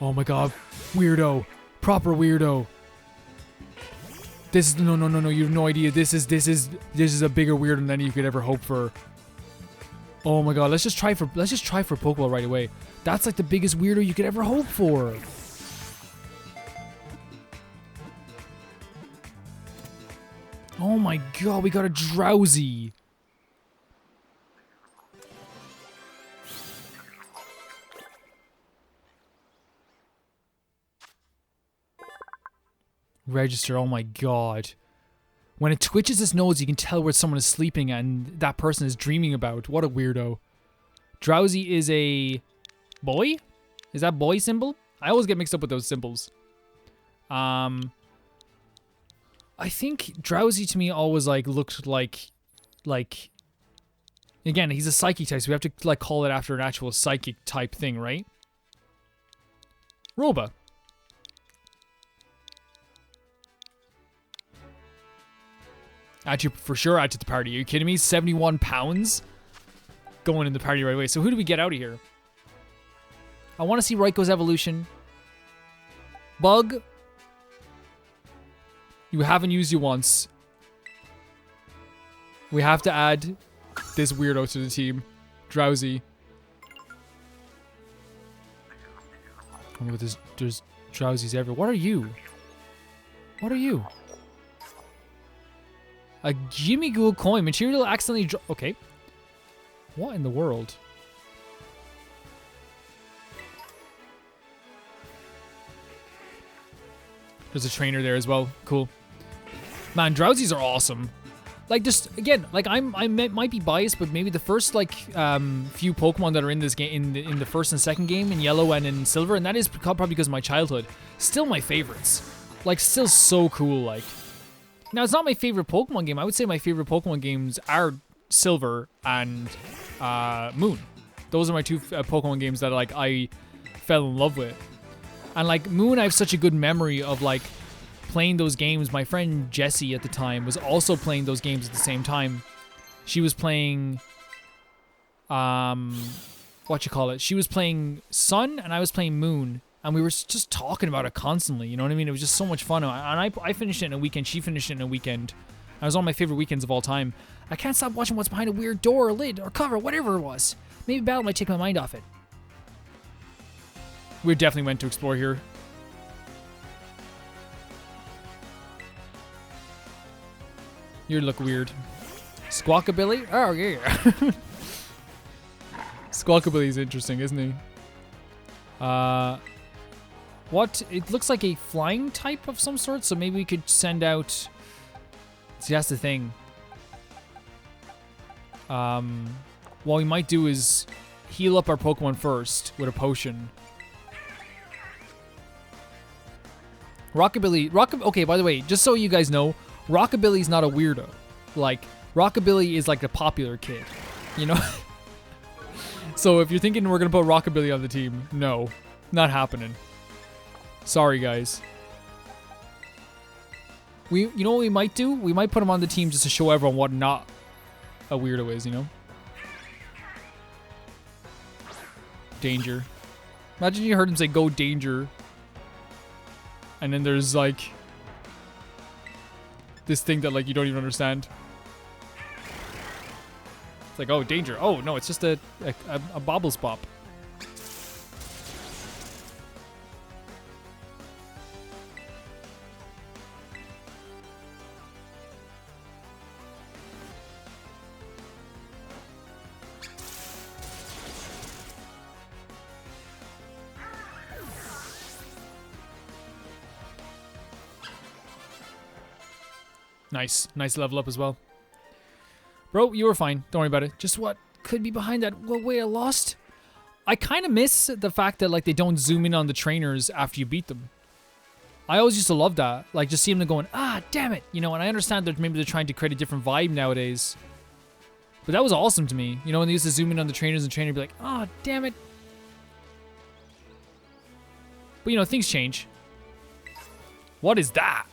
Oh my god. Weirdo. Proper weirdo. This is, no, you have no idea. This is a bigger weirdo than you could ever hope for. Oh my god, let's just try for Pokeball right away. That's like the biggest weirdo you could ever hope for. Oh my god, we got a Drowsy. Register, oh my god. When it twitches its nose, you can tell where someone is sleeping and that person is dreaming about. What a weirdo. Drowsy is a boy? Is that boy symbol? I always get mixed up with those symbols. I think Drowsy to me always like looked like again, he's a psychic type, so we have to like call it after an actual psychic type thing, right? Roba. Actually, for sure add to the party. Are you kidding me? 71 pounds? Going in the party right away. So who do we get out of here? I want to see Raiko's evolution. Bug. You haven't used you once. We have to add this weirdo to the team. Drowsy. Oh, there's Drowsies everywhere. What are you? What are you? A Jimmy Ghoul coin. Material accidentally okay. What in the world? There's a trainer there as well. Cool. Man, Drowsies are awesome. Like, just, again, like, I might be biased, but maybe the first, like, few Pokemon that are in this game, in the first and second game, in Yellow and in Silver, and that is probably because of my childhood, still my favorites. Like, still so cool, like. Now, it's not my favorite Pokemon game. I would say my favorite Pokemon games are Silver and Moon. Those are my two Pokemon games that, like, I fell in love with. And, like, Moon, I have such a good memory of, like, playing those games. My friend Jessie at the time was also playing those games at the same time. She was playing, she was playing Sun and I was playing Moon And we were just talking about it constantly, you know what I mean? It was just so much fun. And I finished it in a weekend, she finished it in a weekend. It was one of my favorite weekends of all time. I can't stop watching what's behind a weird door or lid or cover, whatever it was. Maybe battle might take my mind off it. We definitely went to explore here. You look weird. Squawkabilly? Oh, yeah. Squawkabilly's interesting, isn't he? What? It looks like a flying type of some sort, so maybe we could send out... See, that's the thing. What we might do is heal up our Pokemon first with a potion. Okay, by the way, just so you guys know, Rockabilly's not a weirdo. Like, Rockabilly is like the popular kid, you know? So if you're thinking we're gonna put Rockabilly on the team, no, not happening. Sorry, guys. You know what we might do? We might put him on the team just to show everyone what not a weirdo is, you know? Danger. Imagine you heard him say, "Go danger." And then there's like this thing that like you don't even understand. It's like, oh, danger. Oh no, it's just a bobble spop. Nice level up as well. Bro, you were fine. Don't worry about it. Just what could be behind that? What way I lost? I kind of miss the fact that like they don't zoom in on the trainers after you beat them. I always used to love that. Like just seeing them going, ah, damn it. You know, and I understand that maybe they're trying to create a different vibe nowadays. But that was awesome to me. You know, when they used to zoom in on the trainers and the trainer would be like, ah, damn it. But you know, things change. What is that?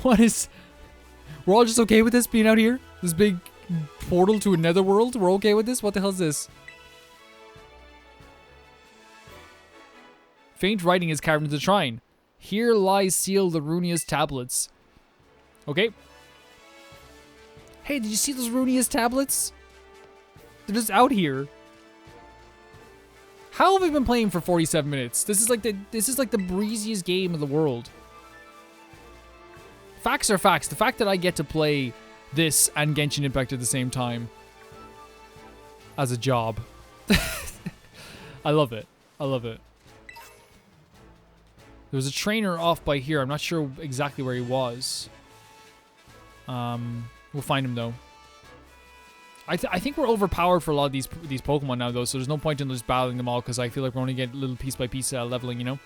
What is... We're all just okay with this being out here? This big portal to another world? We're okay with this? What the hell is this? Faint writing is carved into the shrine. Here lies sealed the Runia's tablets. Okay. Hey, did you see those Runia's tablets? They're just out here. How have we been playing for 47 minutes? This is like the breeziest game in the world. Facts are facts. The fact that I get to play this and Genshin Impact at the same time as a job. I love it. I love it. There was a trainer off by here. I'm not sure exactly where he was. We'll find him though. I think we're overpowered for a lot of these Pokemon now though, so there's no point in just battling them all because I feel like we're only getting little piece by piece leveling, you know?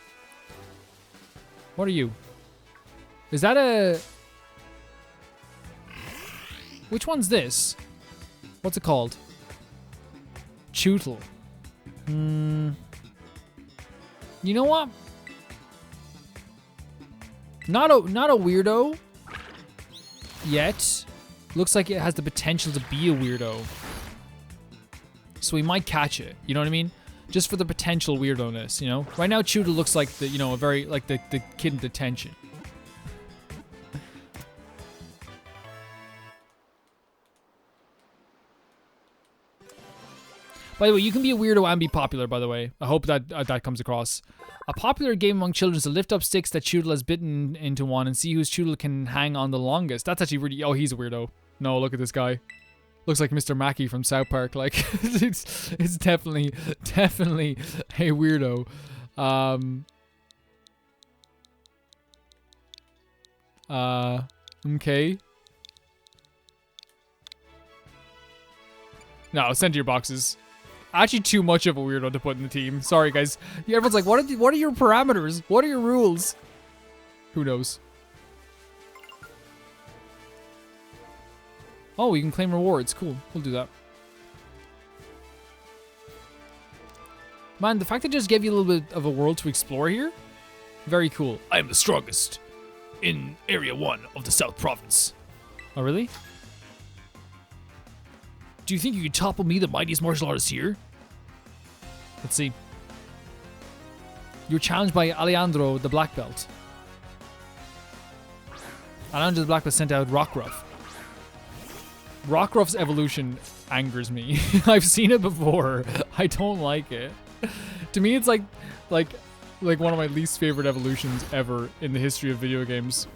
What are you? Is that a... Which one's this? What's it called? Chootle. You know what? Not a weirdo yet. Looks like it has the potential to be a weirdo. So we might catch it. You know what I mean? Just for the potential weirdo-ness, you know? Right now, Chootle looks like the, you know, a very, like the kid in detention. By the way, you can be a weirdo and be popular, by the way. I hope that that comes across. A popular game among children is to lift up sticks that Chootle has bitten into one and see whose Chootle can hang on the longest. That's actually really... Oh, he's a weirdo. No, look at this guy. Looks like Mr. Mackey from South Park. Like, it's definitely a weirdo. Okay. No, send to your boxes. Actually, too much of a weirdo to put in the team. Sorry, guys. Everyone's like, what are your parameters? What are your rules? Who knows? Oh, we can claim rewards. Cool. We'll do that. Man, the fact that it just gave you a little bit of a world to explore here, very cool. I am the strongest in Area 1 of the South Province. Oh, really? Do you think you could topple me, the mightiest martial artist here? Let's see. You're challenged by Alejandro the Black Belt. Alejandro the Black Belt sent out Rockruff. Rockruff's evolution angers me. I've seen it before. I don't like it. To me, it's like one of my least favorite evolutions ever in the history of video games.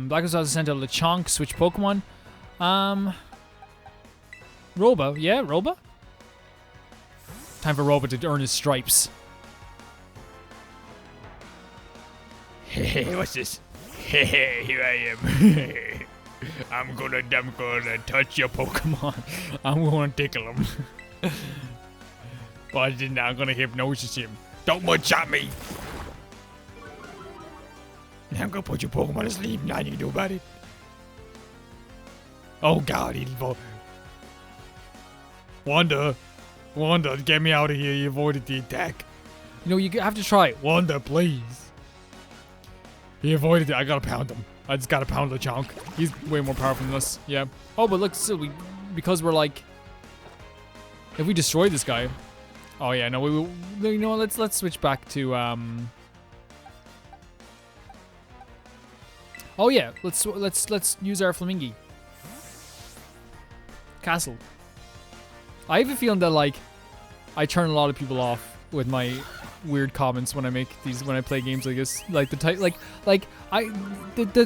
Black Ops sent out Lechonk, switch Pokemon. Roba, yeah, Roba? Time for Roba to earn his stripes. Hey, what's this? Hey, here I am. I'm gonna touch your Pokemon. I'm gonna tickle him. But then I'm gonna hypnosis him. Don't much at me. Now I'm gonna put your Pokemon to sleep. Nothing you can do about it. Oh God, evil. Wanda, get me out of here. You avoided the attack. You know, you have to try it. Wanda, please. He avoided it. I gotta pound him. I just gotta pound Lechonk. He's way more powerful than us. Yeah. Oh, but look, still, because we're like, if we destroy this guy. Oh yeah, no, you know what? Let's switch back to Oh yeah, let's use our Flamingi. Castle. I have a feeling that like I turn a lot of people off with my weird comments when I play games like this. Like the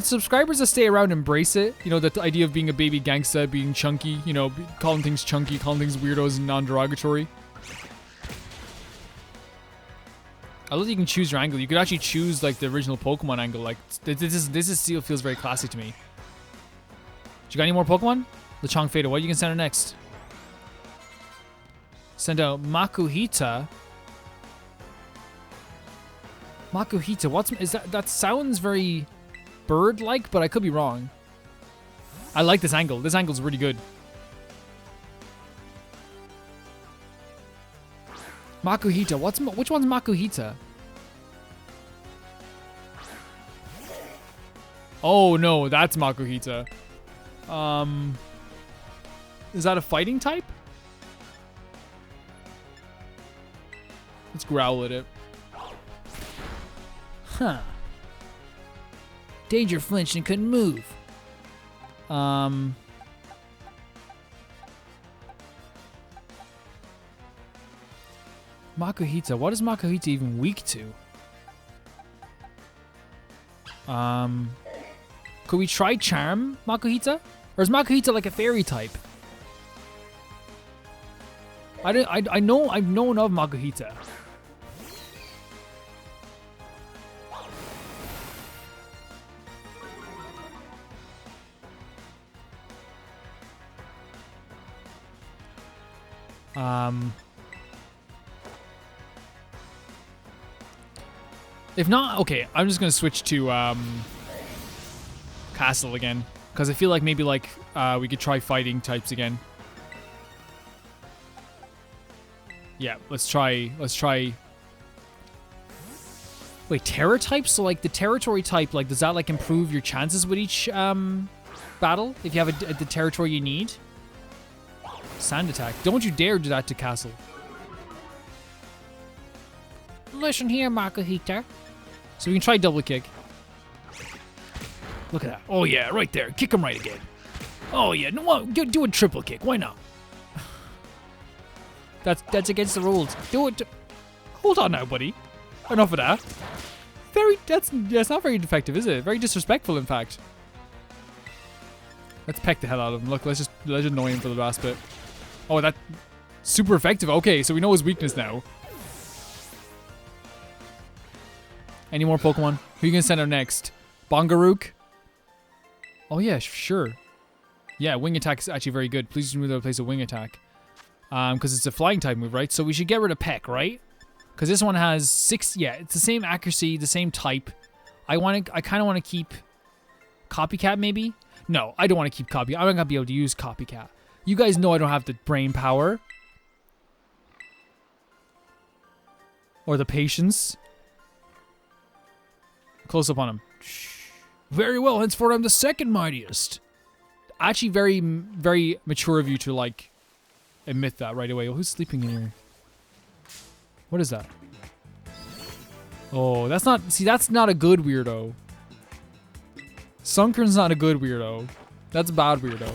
subscribers that stay around embrace it. You know, the idea of being a baby gangsta, being chunky. You know, calling things chunky, calling things weirdos and non-derogatory. I love that you can choose your angle. You could actually choose like the original Pokemon angle. Like this still feels very classy to me. You got any more Pokemon? Lechonk Fatal. What are you gonna send out next? Send out Makuhita. Makuhita. Is that? That sounds very bird-like, but I could be wrong. I like this angle. This angle's really good. Makuhita. Which one's Makuhita? Oh no, that's Makuhita. Is that a fighting type? Let's growl at it. Huh. Danger flinched and couldn't move. Makuhita. What is Makuhita even weak to? Could we try Charm Makuhita? Or is Makuhita like a fairy type? I've known of Makuhita. If not, okay, I'm just gonna switch to Castle again, because I feel like maybe like we could try fighting types again. Yeah, let's try. Wait, Terra type? So like the territory type, like does that like improve your chances with each battle if you have the territory you need? Sand attack. Don't you dare do that to Castle. Listen here, Makuhita. So we can try double kick. Look at that. Oh yeah, right there. Kick him right again. Oh yeah, no, do a triple kick. Why not? That's against the rules. Do it. Hold on now, buddy. Enough of that. That's not very effective, is it? Very disrespectful, in fact. Let's peck the hell out of him. Look, let's just annoy him for the last bit. Oh, that super effective. Okay, so we know his weakness now. Any more Pokemon? Who are you gonna send out next? Bongarook? Oh yeah, sure. Yeah, wing attack is actually very good. Please move to place a wing attack. Because it's a flying type move, right? So we should get rid of Peck, right? Because this one has 6. Yeah, it's the same accuracy, the same type. I kind of want to keep Copycat, maybe? No, I don't want to keep Copycat. I'm not going to be able to use Copycat. You guys know I don't have the brain power. Or the patience. Close up on him. Very well, henceforth I'm the second mightiest. Actually, very, very mature of you to, like, admit that right away. Oh, who's sleeping in here? What is that? Oh, that's not... See, that's not a good weirdo. Sunkern's not a good weirdo. That's a bad weirdo.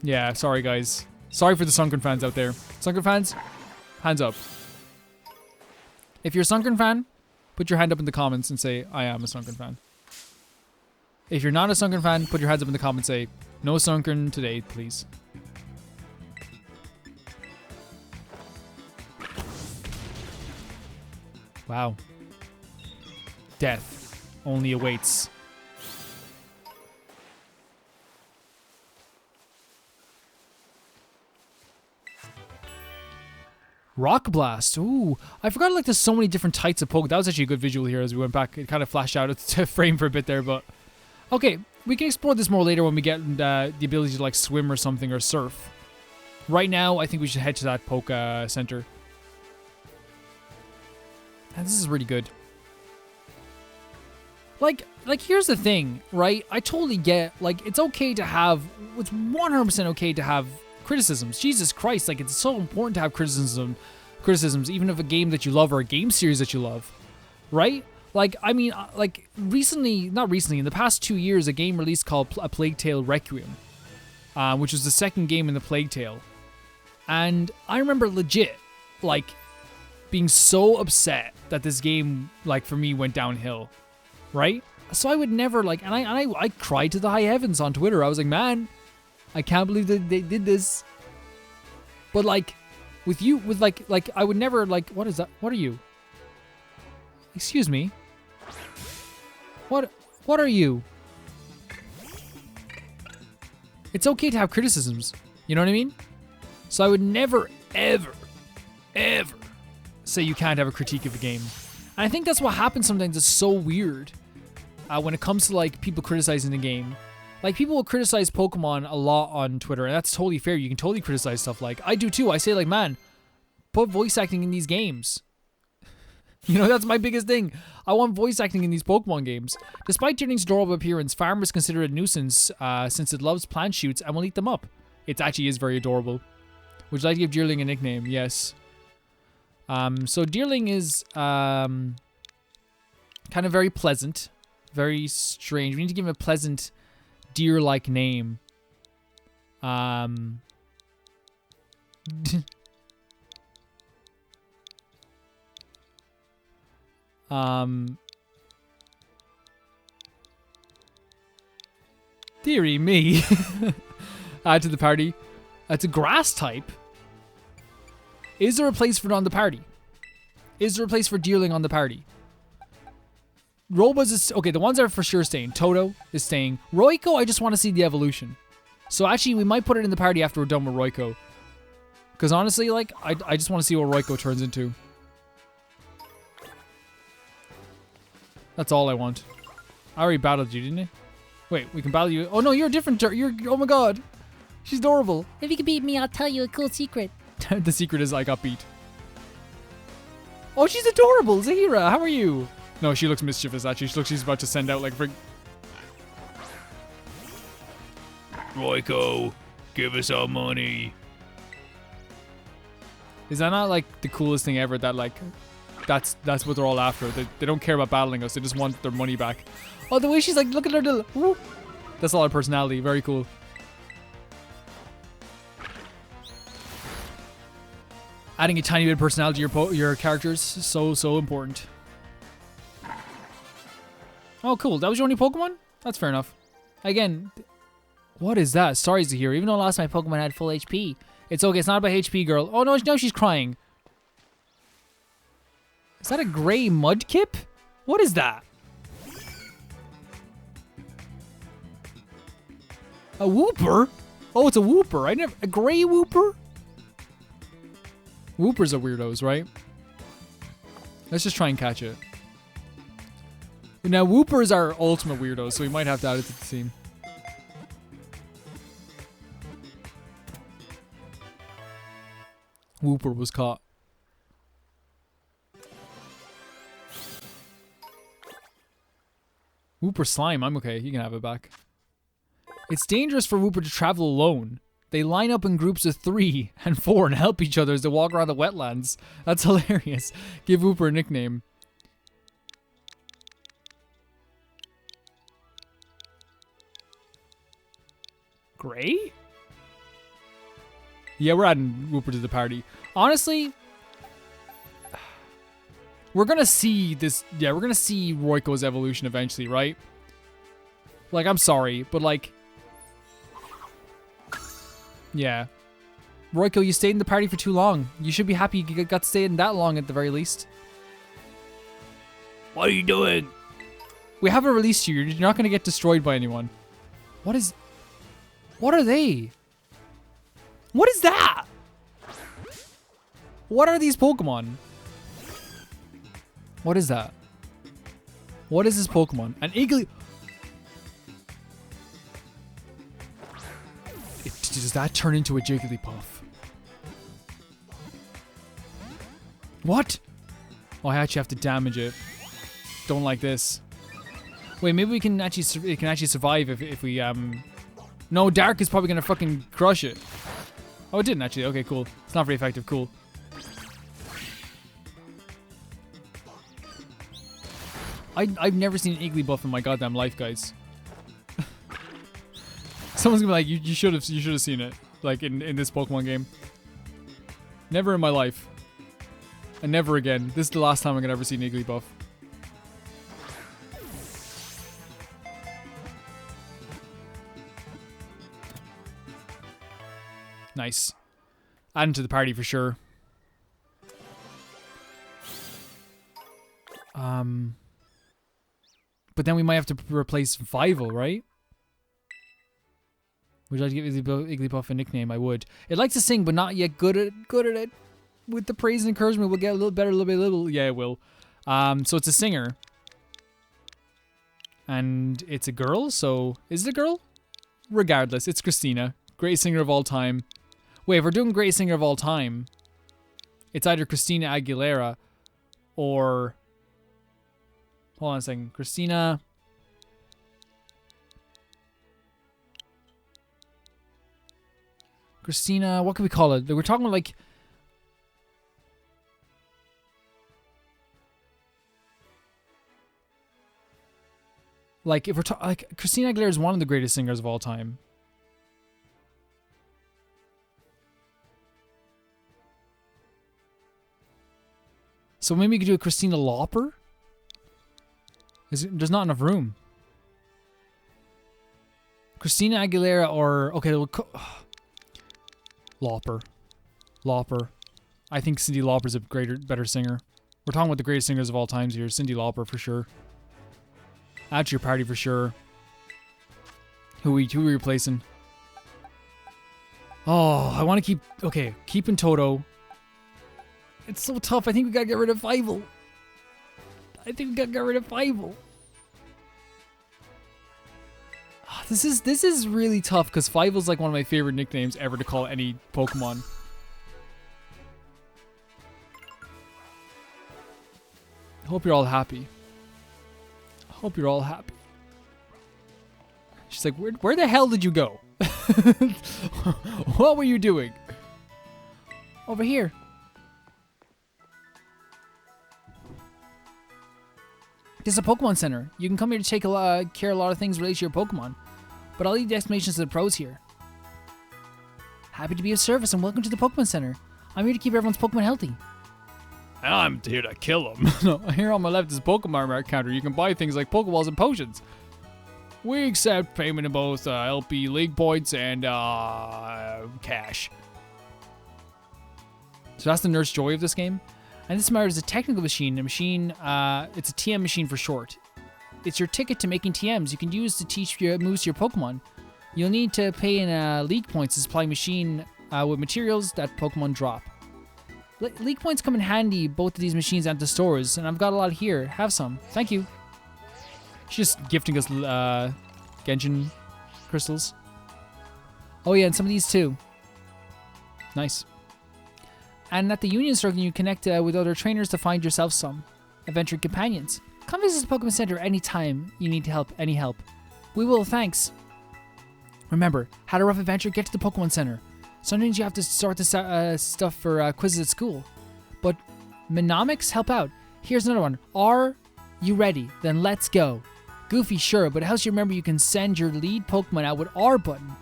Yeah, sorry, guys. Sorry for the Sunkern fans out there. Sunkern fans, hands up. If you're a Sunkern fan, put your hand up in the comments and say, I am a Sunkern fan. If you're not a Sunkern fan, put your hands up in the comments and say, no Sunkern today, please. Wow. Death only awaits. Rock Blast. Ooh, I forgot like there's so many different types of Poke. That was actually a good visual here as we went back. It kind of flashed out to frame for a bit there, but okay, we can explore this more later when we get the ability to like swim or something or surf. Right now, I think we should head to that Poke center. And this is really good. Like here's the thing, right? I totally get, like, it's okay to have, it's 100% okay to have criticisms. Jesus Christ, like, it's so important to have criticisms, even of a game that you love or a game series that you love, right? Like, I mean, like, not recently, in the past 2 years, a game released called A Plague Tale Requiem, which was the second game in the Plague Tale. And I remember legit, like, being so upset that this game, like, for me, went downhill, right? So I would never, like, and I cried to the high heavens on Twitter. I was like, man, I can't believe that they did this. But, like, with you, with, like, I would never, like, what is that? What are you? Excuse me? What are you? It's okay to have criticisms. You know what I mean? So I would never, ever, ever say you can't have a critique of a game. And I think that's what happens sometimes. It's so weird when it comes to like people criticizing the game. Like people will criticize Pokemon a lot on Twitter, and that's totally fair. You can totally criticize stuff. Like I do too. I say like, man, put voice acting in these games. You know, that's my biggest thing. I want voice acting in these Pokemon games. Despite Deerling's adorable appearance, farmers consider it a nuisance since it loves plant shoots and will eat them up. It actually is very adorable. Would you like to give Deerling a nickname? Yes. So Deerling is kind of very pleasant, very strange. We need to give him a pleasant deer-like name. Dearie me. Add to the party. It's a grass type. Is there a place for it on the party? Is there a place for Deerling on the party? Robuz is... Okay, the ones that are for sure staying. Toto is staying. Roiko, I just want to see the evolution. So actually, we might put it in the party after we're done with Roiko. Because honestly, like, I just want to see what Roiko turns into. That's all I want. I already battled you, didn't I? Wait, we can battle you. Oh no, you're a different... You're... Oh my god. She's adorable. If you can beat me, I'll tell you a cool secret. The secret is I got beat. Oh, she's adorable. Zahira, how are you? No, she looks mischievous, actually. She looks she's about to send out, like, frig... Roiko, give us our money. Is that not, like, the coolest thing ever? That, like, that's what they're all after. They don't care about battling us. They just want their money back. Oh, the way she's like, look at her little... Whoop. That's all her personality. Very cool. Adding a tiny bit of personality to your characters, so important. Oh, cool. That was your only Pokemon? That's fair enough. Again, what is that? Sorry, Zahira. Even though last my Pokemon had full HP. It's okay. It's not about HP, girl. Oh, no, now she's crying. Is that a gray Mudkip? What is that? A Wooper? Oh, it's a Wooper. A gray Wooper? Woopers are weirdos, right? Let's just try and catch it. Now, Woopers are ultimate weirdos, so we might have to add it to the team. Wooper was caught. Wooper slime, I'm okay. You can have it back. It's dangerous for Wooper to travel alone. They line up in groups of 3 and 4 and help each other as they walk around the wetlands. That's hilarious. Give Wooper a nickname. Gray? Yeah, we're adding Wooper to the party. Honestly, we're gonna see this. Yeah, we're gonna see Royko's evolution eventually, right? Like, I'm sorry, but like, yeah. Royko, you stayed in the party for too long. You should be happy you got to stay in that long at the very least. What are you doing? We haven't released you. You're not gonna get destroyed by anyone. What are they? What is that? What are these Pokemon? What is that? What is this Pokemon? An Iggly... Does that turn into a Jigglypuff? What? Oh, I actually have to damage it. Don't like this. Wait, maybe we can actually... It can actually survive if we... No, Dark is probably gonna fucking crush it. Oh, it didn't actually. Okay, cool. It's not very effective. Cool. I've never seen an Igglybuff in my goddamn life, guys. Someone's gonna be like, you should have seen it, like in this Pokemon game. Never in my life, and never again. This is the last time I'm gonna ever see an Igglybuff. Nice. Adding to the party for sure. But then we might have to replace Vival, right? Would you like to give Igglybuff a nickname? I would. It likes to sing, but not yet good at it. With the praise and encouragement, we'll get a little better, a little. Yeah, it will. So it's a singer. And it's a girl, so... Is it a girl? Regardless, it's Christina. Greatest singer of all time. Wait, if we're doing greatest singer of all time, it's either Christina Aguilera or... Hold on a second. Christina... what can we call it? We're talking about like... Like, if we're talking... Like, Christina Aguilera is one of the greatest singers of all time. So maybe we could do a Christina Lauper? There's not enough room. Christina Aguilera or... Okay, we'll... Lauper. I think Cyndi Lauper's a better singer. We're talking about the greatest singers of all times here. Cyndi Lauper for sure. Add to your party for sure. Who are we replacing? Oh, I want to keep... Okay, keeping Toto. It's so tough. I think we gotta get rid of Vival. This is really tough because Vival's like one of my favorite nicknames ever to call any Pokemon. I hope you're all happy. She's like, where the hell did you go? What were you doing? Over here. This is a Pokemon Center. You can come here to take care of a lot of things related to your Pokemon. But I'll leave the explanations to the pros here. Happy to be of service and welcome to the Pokemon Center. I'm here to keep everyone's Pokemon healthy. I'm here to kill them. No, here on my left is Pokemon Mart counter. You can buy things like Pokeballs and potions. We accept payment in both LP League points and cash. So that's the Nurse Joy of this game. And this Mart is a technical machine. It's a TM machine for short. It's your ticket to making TMs you can use to teach your moves to your Pokemon. You'll need to pay in league points to supply a machine with materials that Pokemon drop. League points come in handy both of these machines and the stores, and I've got a lot here. Have some. Thank you. She's just gifting us Genshin crystals. Oh yeah, and some of these too. Nice. And at the Union Store, you connect with other trainers to find yourself some adventure companions. Come visit the Pokemon Center anytime you need any help. We will, thanks. Remember, had a rough adventure, get to the Pokemon Center. Sometimes you have to sort the stuff for quizzes at school. But Mnemonics help out. Here's another one. Are you ready? Then let's go. Goofy, sure, but it helps you remember you can send your lead Pokemon out with R button.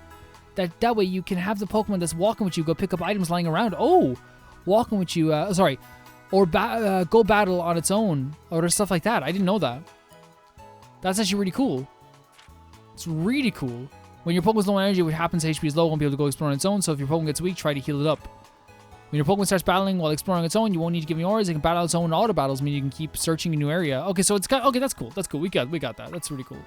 That way you can have the Pokemon that's walking with you go pick up items lying around. Oh, walking with you, or go battle on its own, or stuff like that. I didn't know that. That's actually really cool. It's really cool. When your Pokemon's low on energy, what happens, HP is low, won't be able to go explore on its own, so if your Pokemon gets weak, try to heal it up. When your Pokemon starts battling while exploring on its own, you won't need to give any orders. It can battle on its own auto battles, meaning you can keep searching a new area. Okay, so it's got, okay, that's cool. That's cool. We got that. That's really cool.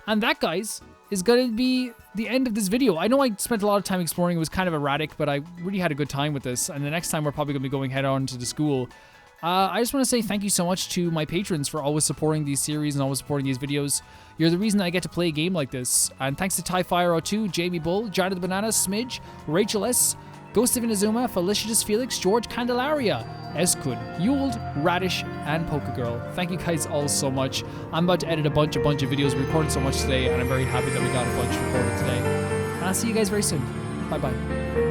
And that, guys, is going to be the end of this video. I know I spent a lot of time exploring. It was kind of erratic, but I really had a good time with this. And the next time, we're probably going to be going head on to the school. I just want to say thank you so much to my patrons for always supporting these series and always supporting these videos. You're the reason I get to play a game like this. And thanks to TyFire02, Jamie Bull, Jada the Banana, Smidge, Rachel S., Ghost of Inazuma, Felicitas Felix, George Candelaria, Eskud, Yuld, Radish, and Pokegirl. Thank you guys all so much. I'm about to edit a bunch of videos. We recorded so much today, and I'm very happy that we got a bunch recorded today. And I'll see you guys very soon. Bye-bye.